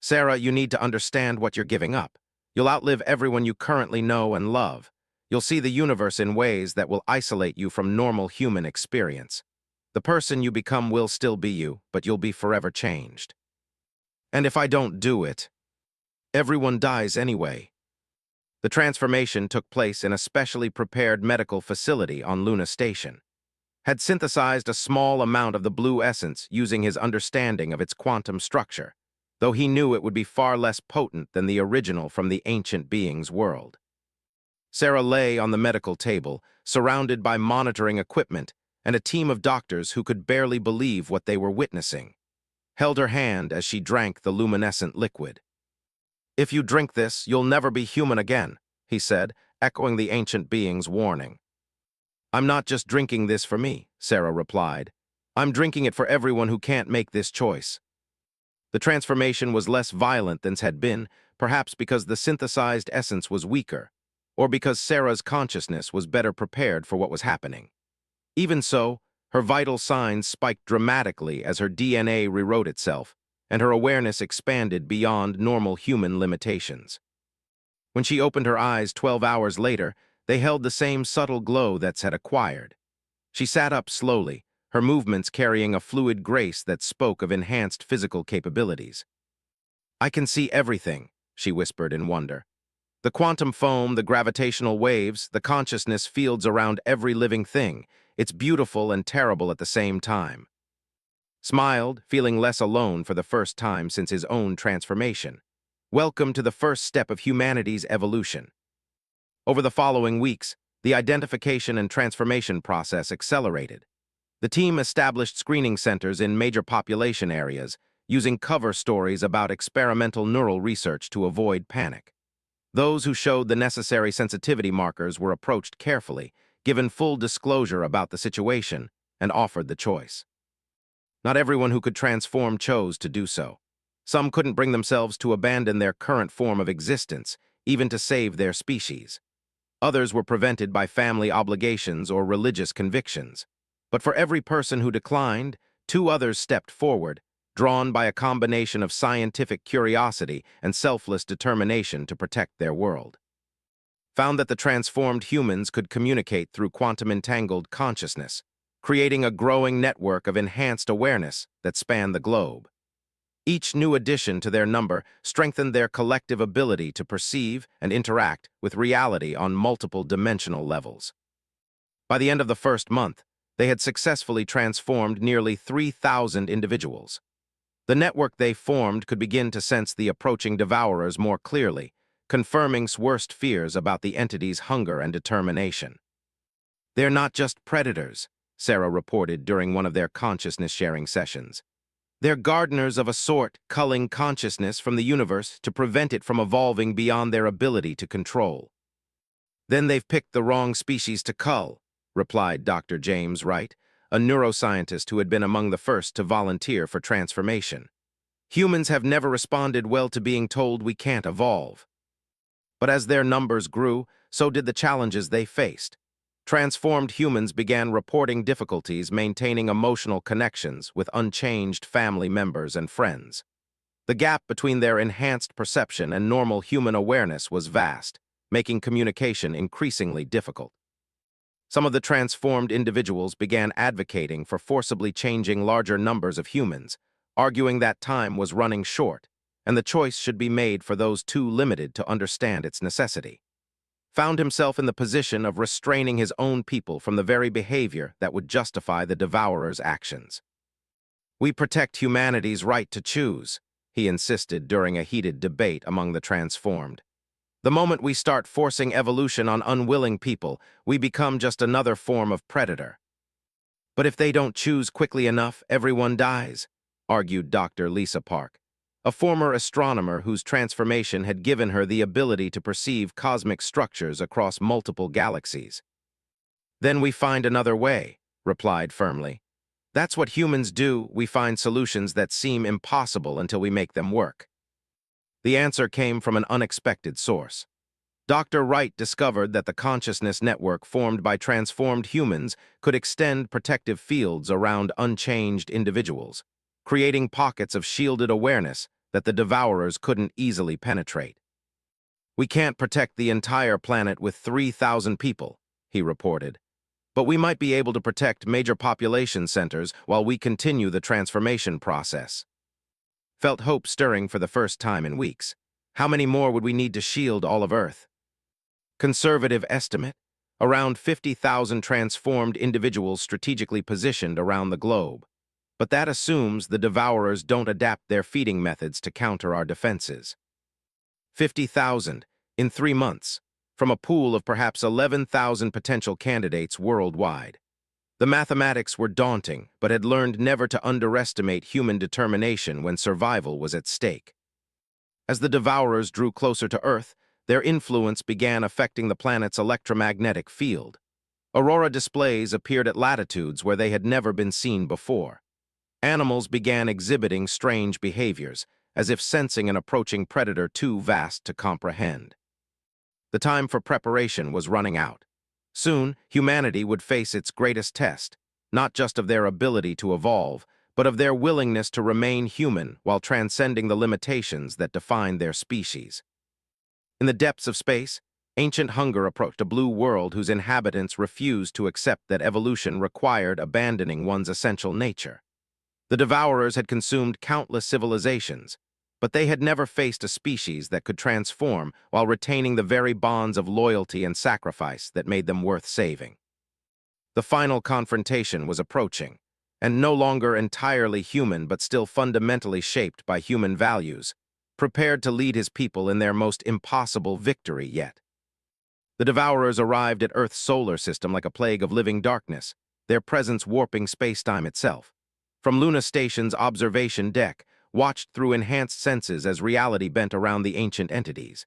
"Sarah, you need to understand what you're giving up. You'll outlive everyone you currently know and love. You'll see the universe in ways that will isolate you from normal human experience. The person you become will still be you, but you'll be forever changed. And if I don't do it, everyone dies anyway." The transformation took place in a specially prepared medical facility on Luna Station. Had synthesized a small amount of the blue essence using his understanding of its quantum structure, though he knew it would be far less potent than the original from the ancient being's world. Sarah lay on the medical table, surrounded by monitoring equipment and a team of doctors who could barely believe what they were witnessing. Held her hand as she drank the luminescent liquid. "If you drink this, you'll never be human again," he said, echoing the ancient being's warning. "I'm not just drinking this for me," Sarah replied. "I'm drinking it for everyone who can't make this choice." The transformation was less violent than it had been, perhaps because the synthesized essence was weaker, or because Sarah's consciousness was better prepared for what was happening. Even so, her vital signs spiked dramatically as her DNA rewrote itself, and her awareness expanded beyond normal human limitations. When she opened her eyes 12 hours later, they held the same subtle glow that's had acquired. She sat up slowly, her movements carrying a fluid grace that spoke of enhanced physical capabilities. "I can see everything," she whispered in wonder. "The quantum foam, the gravitational waves, the consciousness fields around every living thing. It's beautiful and terrible at the same time." Smiled, feeling less alone for the first time since his own transformation. Welcome to the first step of humanity's evolution. Over the following weeks, the identification and transformation process accelerated. The team established screening centers in major population areas, using cover stories about experimental neural research to avoid panic. Those who showed the necessary sensitivity markers were approached carefully, given full disclosure about the situation, and offered the choice. Not everyone who could transform chose to do so. Some couldn't bring themselves to abandon their current form of existence, even to save their species. Others were prevented by family obligations or religious convictions. But for every person who declined, 2 others stepped forward, drawn by a combination of scientific curiosity and selfless determination to protect their world. Found that the transformed humans could communicate through quantum-entangled consciousness, creating a growing network of enhanced awareness that spanned the globe. Each new addition to their number strengthened their collective ability to perceive and interact with reality on multiple dimensional levels. By the end of the first month, they had successfully transformed nearly 3,000 individuals. The network they formed could begin to sense the approaching devourers more clearly, confirming worst fears about the entity's hunger and determination. "They're not just predators," Sarah reported during one of their consciousness-sharing sessions. "They're gardeners of a sort, culling consciousness from the universe to prevent it from evolving beyond their ability to control." "Then they've picked the wrong species to cull," replied Dr. James Wright, a neuroscientist who had been among the first to volunteer for transformation. "Humans have never responded well to being told we can't evolve." But as their numbers grew, so did the challenges they faced. Transformed humans began reporting difficulties maintaining emotional connections with unchanged family members and friends. The gap between their enhanced perception and normal human awareness was vast, making communication increasingly difficult. Some of the transformed individuals began advocating for forcibly changing larger numbers of humans, arguing that time was running short, and the choice should be made for those too limited to understand its necessity. Found himself in the position of restraining his own people from the very behavior that would justify the devourer's actions. "We protect humanity's right to choose," he insisted during a heated debate among the transformed. "The moment we start forcing evolution on unwilling people, we become just another form of predator." "But if they don't choose quickly enough, everyone dies," argued Dr. Lisa Park, a former astronomer whose transformation had given her the ability to perceive cosmic structures across multiple galaxies. "Then we find another way," replied firmly. "That's what humans do. We find solutions that seem impossible until we make them work." The answer came from an unexpected source. Dr. Wright discovered that the consciousness network formed by transformed humans could extend protective fields around unchanged individuals, creating pockets of shielded awareness that the devourers couldn't easily penetrate. "We can't protect the entire planet with 3,000 people," he reported, "but we might be able to protect major population centers while we continue the transformation process." Felt hope stirring for the first time in weeks. How many more would we need to shield all of Earth? Conservative estimate: around 50,000 transformed individuals strategically positioned around the globe. But that assumes the devourers don't adapt their feeding methods to counter our defenses. 50,000 in 3 months, from a pool of perhaps 11,000 potential candidates worldwide. The mathematics were daunting, but had learned never to underestimate human determination when survival was at stake. As the devourers drew closer to Earth, their influence began affecting the planet's electromagnetic field. Aurora displays appeared at latitudes where they had never been seen before. Animals began exhibiting strange behaviors, as if sensing an approaching predator too vast to comprehend. The time for preparation was running out. Soon, humanity would face its greatest test, not just of their ability to evolve, but of their willingness to remain human while transcending the limitations that defined their species. In the depths of space, ancient hunger approached a blue world whose inhabitants refused to accept that evolution required abandoning one's essential nature. The devourers had consumed countless civilizations, but they had never faced a species that could transform while retaining the very bonds of loyalty and sacrifice that made them worth saving. The final confrontation was approaching, and no longer entirely human but still fundamentally shaped by human values, prepared to lead his people in their most impossible victory yet. The devourers arrived at Earth's solar system like a plague of living darkness, their presence warping space-time itself. From Luna Station's observation deck, watched through enhanced senses as reality bent around the ancient entities.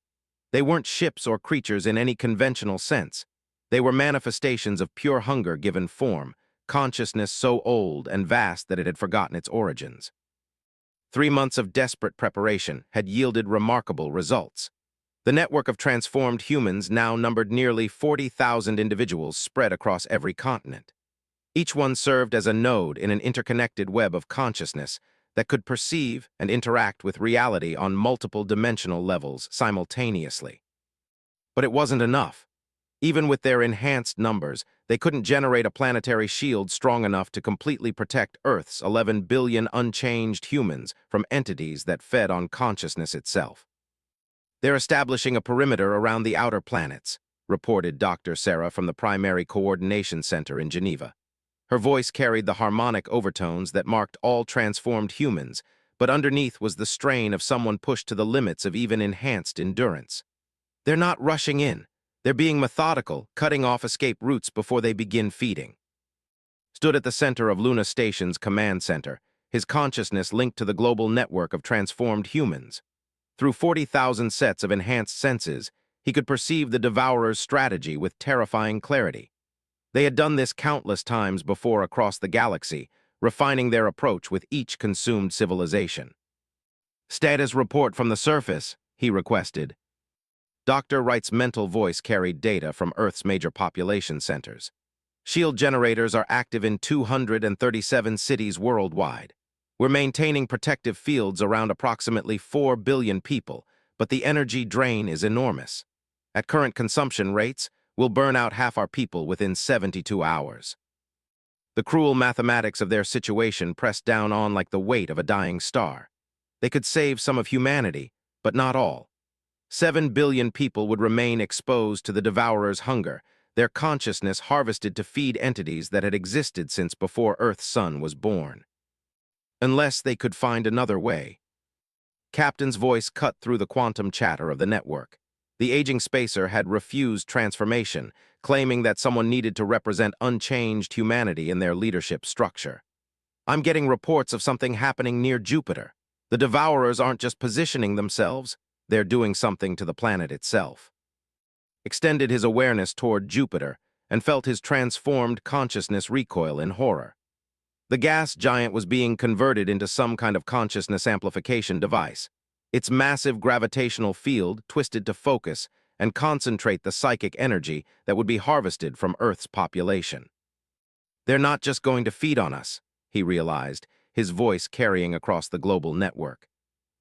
They weren't ships or creatures in any conventional sense. They were manifestations of pure hunger given form, consciousness so old and vast that it had forgotten its origins. 3 months of desperate preparation had yielded remarkable results. The network of transformed humans now numbered nearly 40,000 individuals spread across every continent. Each one served as a node in an interconnected web of consciousness that could perceive and interact with reality on multiple dimensional levels simultaneously. But it wasn't enough. Even with their enhanced numbers, they couldn't generate a planetary shield strong enough to completely protect Earth's 11 billion unchanged humans from entities that fed on consciousness itself. "They're establishing a perimeter around the outer planets," reported Dr. Sarah from the Primary Coordination Center in Geneva. Her voice carried the harmonic overtones that marked all transformed humans, but underneath was the strain of someone pushed to the limits of even enhanced endurance. "They're not rushing in. They're being methodical, cutting off escape routes before they begin feeding." Stood at the center of Luna Station's command center, his consciousness linked to the global network of transformed humans. Through 40,000 sets of enhanced senses, he could perceive the devourer's strategy with terrifying clarity. They had done this countless times before across the galaxy, refining their approach with each consumed civilization. "Status report from the surface," he requested. Dr. Wright's mental voice carried data from Earth's major population centers. "Shield generators are active in 237 cities worldwide. We're maintaining protective fields around approximately 4 billion people, but the energy drain is enormous. At current consumption rates, We'll burn out half our people within 72 hours. The cruel mathematics of their situation pressed down on like the weight of a dying star. They could save some of humanity, but not all. 7 billion people would remain exposed to the devourer's hunger, their consciousness harvested to feed entities that had existed since before Earth's sun was born. Unless they could find another way. Captain's voice cut through the quantum chatter of the network. The aging spacer had refused transformation, claiming that someone needed to represent unchanged humanity in their leadership structure. I'm getting reports of something happening near Jupiter. The devourers aren't just positioning themselves, they're doing something to the planet itself. Extended his awareness toward Jupiter and felt his transformed consciousness recoil in horror. The gas giant was being converted into some kind of consciousness amplification device. Its massive gravitational field twisted to focus and concentrate the psychic energy that would be harvested from Earth's population. They're not just going to feed on us, he realized, his voice carrying across the global network.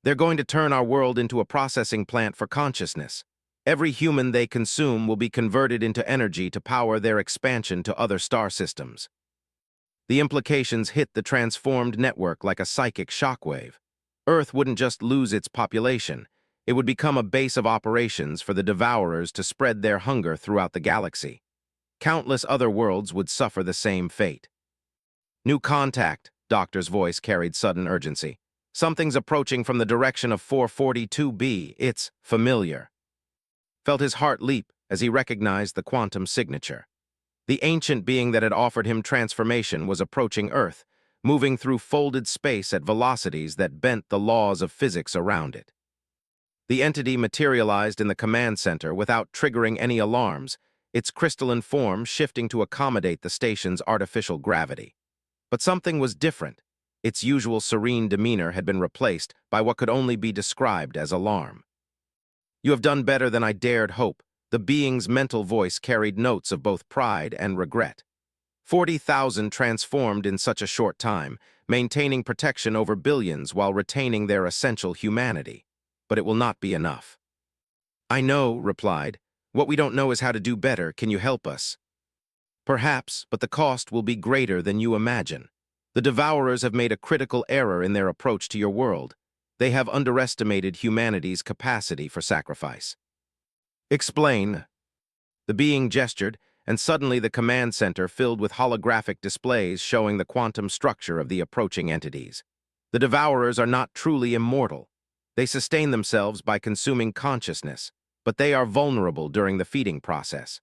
They're going to turn our world into a processing plant for consciousness. Every human they consume will be converted into energy to power their expansion to other star systems. The implications hit the transformed network like a psychic shockwave. Earth wouldn't just lose its population, it would become a base of operations for the devourers to spread their hunger throughout the galaxy. Countless other worlds would suffer the same fate. New contact, Doctor's voice carried sudden urgency. Something's approaching from the direction of 442b. It's familiar. Felt his heart leap as he recognized the quantum signature. The ancient being that had offered him transformation was approaching Earth, moving through folded space at velocities that bent the laws of physics around it. The entity materialized in the command center without triggering any alarms, its crystalline form shifting to accommodate the station's artificial gravity. But something was different. Its usual serene demeanor had been replaced by what could only be described as alarm. You have done better than I dared hope. The being's mental voice carried notes of both pride and regret. 40,000 transformed in such a short time, maintaining protection over billions while retaining their essential humanity. But it will not be enough. I know, replied. What we don't know is how to do better. Can you help us? Perhaps, but the cost will be greater than you imagine. The devourers have made a critical error in their approach to your world. They have underestimated humanity's capacity for sacrifice. Explain. The being gestured, and suddenly the command center filled with holographic displays showing the quantum structure of the approaching entities. The devourers are not truly immortal. They sustain themselves by consuming consciousness, but they are vulnerable during the feeding process.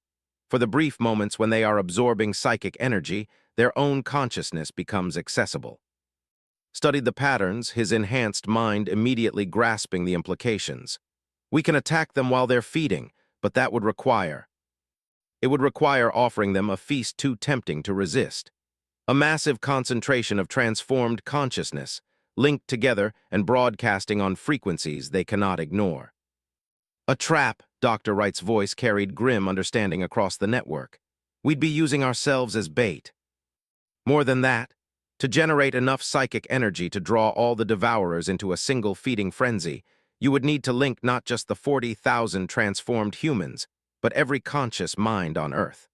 For the brief moments when they are absorbing psychic energy, their own consciousness becomes accessible. Studied the patterns, his enhanced mind immediately grasping the implications. We can attack them while they're feeding, but that would require. It would require offering them a feast too tempting to resist. A massive concentration of transformed consciousness, linked together and broadcasting on frequencies they cannot ignore. A trap, Dr. Wright's voice carried grim understanding across the network. We'd be using ourselves as bait. More than that, to generate enough psychic energy to draw all the devourers into a single feeding frenzy, you would need to link not just the 40,000 transformed humans, but every conscious mind on Earth.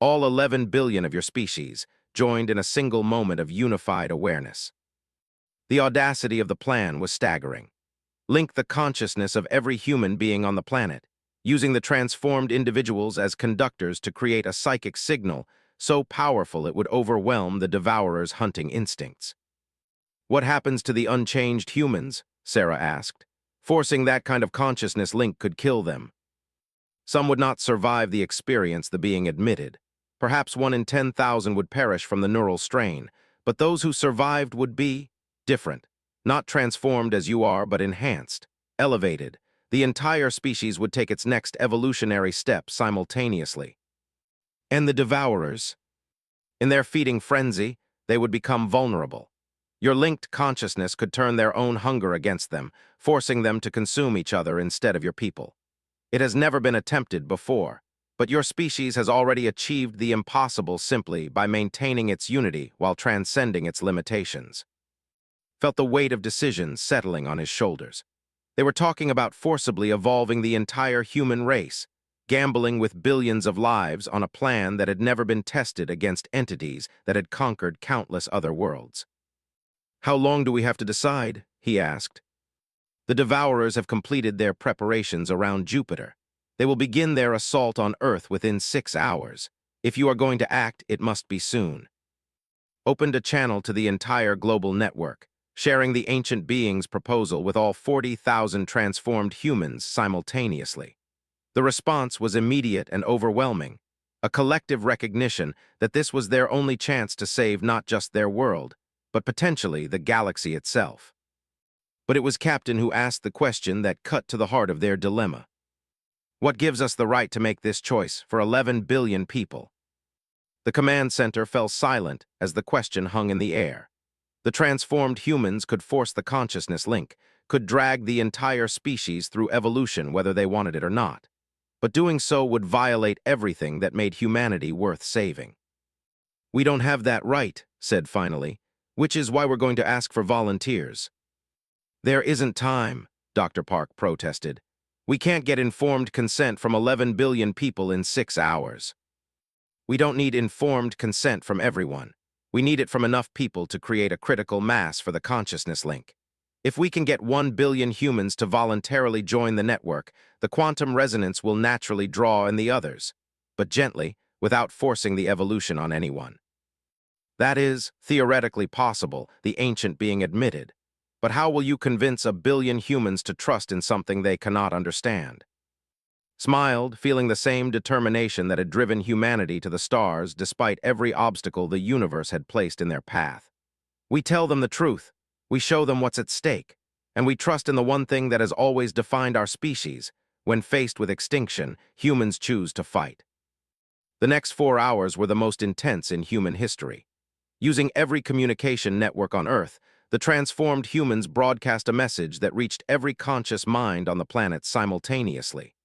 All 11 billion of your species, joined in a single moment of unified awareness. The audacity of the plan was staggering. Link the consciousness of every human being on the planet, using the transformed individuals as conductors to create a psychic signal so powerful it would overwhelm the devourer's hunting instincts. What happens to the unchanged humans? Sarah asked. Forcing that kind of consciousness link could kill them. Some would not survive the experience, the being admitted. Perhaps 1 in 10,000 would perish from the neural strain, but those who survived would be different. Not transformed as you are, but enhanced, elevated. The entire species would take its next evolutionary step simultaneously. And the devourers? In their feeding frenzy, they would become vulnerable. Your linked consciousness could turn their own hunger against them, forcing them to consume each other instead of your people. It has never been attempted before, but your species has already achieved the impossible simply by maintaining its unity while transcending its limitations. Felt the weight of decisions settling on his shoulders. They were talking about forcibly evolving the entire human race. gambling with billions of lives on a plan that had never been tested against entities that had conquered countless other worlds. "How long do we have to decide?" he asked. "The Devourers have completed their preparations around Jupiter. They will begin their assault on Earth within 6 hours. If you are going to act, it must be soon." Opened a channel to the entire global network, sharing the ancient being's proposal with all 40,000 transformed humans simultaneously. The response was immediate and overwhelming, a collective recognition that this was their only chance to save not just their world, but potentially the galaxy itself. But it was Captain who asked the question that cut to the heart of their dilemma. What gives us the right to make this choice for 11 billion people? The command center fell silent as the question hung in the air. The transformed humans could force the consciousness link, could drag the entire species through evolution whether they wanted it or not. But doing so would violate everything that made humanity worth saving. "We don't have that right," said finally, "which is why we're going to ask for volunteers." "There isn't time," Dr. Park protested. "We can't get informed consent from 11 billion people in 6 hours." "We don't need informed consent from everyone. We need it from enough people to create a critical mass for the consciousness link. If we can get 1 billion humans to voluntarily join the network, the quantum resonance will naturally draw in the others, but gently, without forcing the evolution on anyone." "That is theoretically possible," the ancient being admitted. "But how will you convince 1 billion humans to trust in something they cannot understand?" Smiled, feeling the same determination that had driven humanity to the stars despite every obstacle the universe had placed in their path. "We tell them the truth. We show them what's at stake. And we trust in the one thing that has always defined our species. When faced with extinction, humans choose to fight." The next 4 hours were the most intense in human history. Using every communication network on Earth, the transformed humans broadcast a message that reached every conscious mind on the planet simultaneously.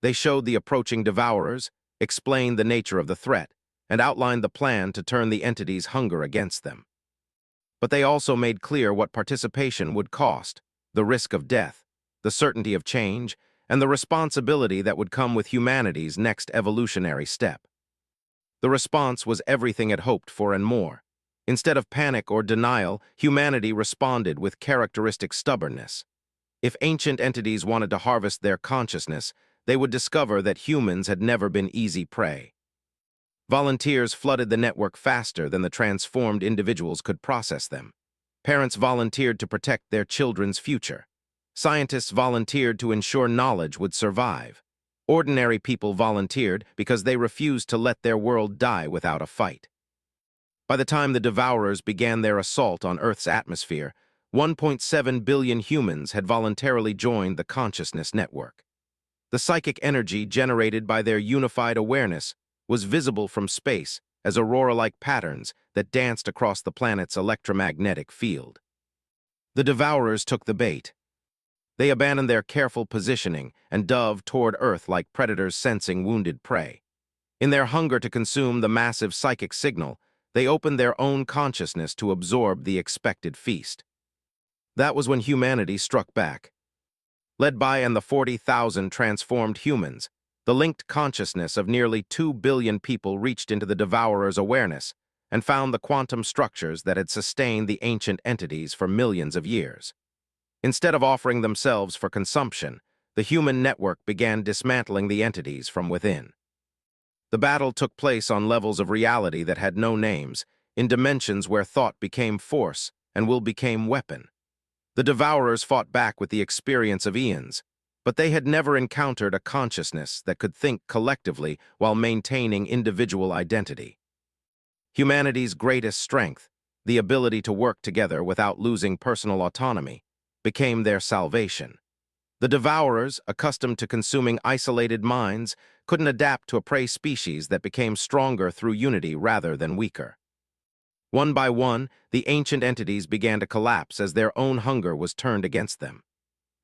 They showed the approaching Devourers, explained the nature of the threat, and outlined the plan to turn the entity's hunger against them. But they also made clear what participation would cost: the risk of death, the certainty of change, and the responsibility that would come with humanity's next evolutionary step. The response was everything it hoped for and more. Instead of panic or denial, humanity responded with characteristic stubbornness. If ancient entities wanted to harvest their consciousness, they would discover that humans had never been easy prey. Volunteers flooded the network faster than the transformed individuals could process them. Parents volunteered to protect their children's future. Scientists volunteered to ensure knowledge would survive. Ordinary people volunteered because they refused to let their world die without a fight. By the time the Devourers began their assault on Earth's atmosphere, 1.7 billion humans had voluntarily joined the consciousness network. The psychic energy generated by their unified awareness was visible from space as aurora-like patterns that danced across the planet's electromagnetic field. The Devourers took the bait. They abandoned their careful positioning and dove toward Earth like predators sensing wounded prey. In their hunger to consume the massive psychic signal, they opened their own consciousness to absorb the expected feast. That was when humanity struck back. Led by the 40,000 transformed humans, the linked consciousness of nearly 2 billion people reached into the Devourer's awareness and found the quantum structures that had sustained the ancient entities for millions of years. Instead of offering themselves for consumption, the human network began dismantling the entities from within. The battle took place on levels of reality that had no names, in dimensions where thought became force and will became weapon. The Devourers fought back with the experience of eons, but they had never encountered a consciousness that could think collectively while maintaining individual identity. Humanity's greatest strength, the ability to work together without losing personal autonomy, became their salvation. The Devourers, accustomed to consuming isolated minds, couldn't adapt to a prey species that became stronger through unity rather than weaker. One by one, the ancient entities began to collapse as their own hunger was turned against them.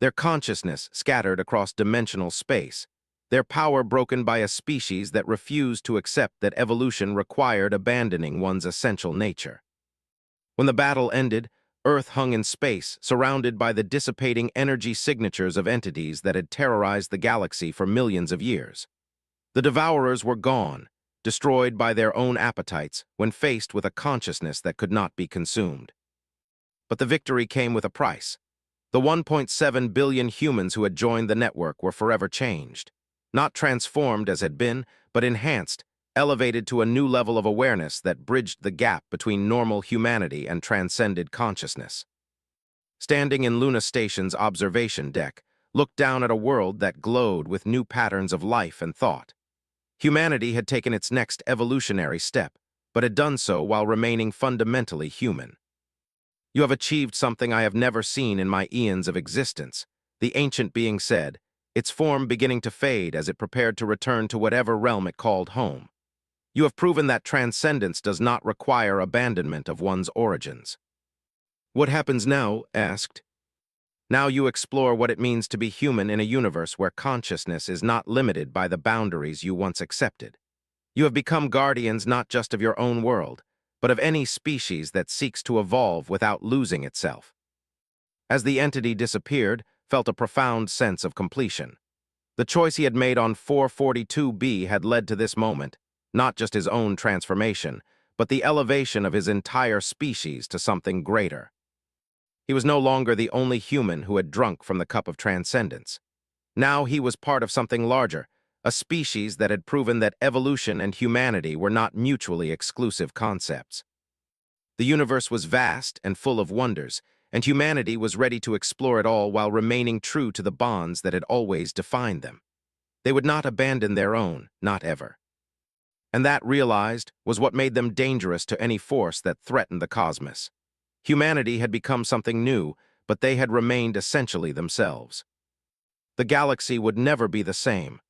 Their consciousness scattered across dimensional space, their power broken by a species that refused to accept that evolution required abandoning one's essential nature. When the battle ended, Earth hung in space, surrounded by the dissipating energy signatures of entities that had terrorized the galaxy for millions of years. The devourers were gone, destroyed by their own appetites when faced with a consciousness that could not be consumed. But the victory came with a price. The 1.7 billion humans who had joined the network were forever changed. Not transformed as had been, but enhanced, elevated to a new level of awareness that bridged the gap between normal humanity and transcended consciousness. Standing in Luna Station's observation deck, looked down at a world that glowed with new patterns of life and thought. Humanity had taken its next evolutionary step, but had done so while remaining fundamentally human. "You have achieved something I have never seen in my eons of existence," the ancient being said, its form beginning to fade as it prepared to return to whatever realm it called home. "You have proven that transcendence does not require abandonment of one's origins." "What happens now?" asked. "Now you explore what it means to be human in a universe where consciousness is not limited by the boundaries you once accepted. You have become guardians not just of your own world, but of any species that seeks to evolve without losing itself." As the entity disappeared, felt a profound sense of completion. The choice he had made on 442B had led to this moment, not just his own transformation, but the elevation of his entire species to something greater. He was no longer the only human who had drunk from the cup of transcendence. Now he was part of something larger, a species that had proven that evolution and humanity were not mutually exclusive concepts. The universe was vast and full of wonders, and humanity was ready to explore it all while remaining true to the bonds that had always defined them. They would not abandon their own, not ever. And that, realized, was what made them dangerous to any force that threatened the cosmos. Humanity had become something new, but they had remained essentially themselves. The galaxy would never be the same,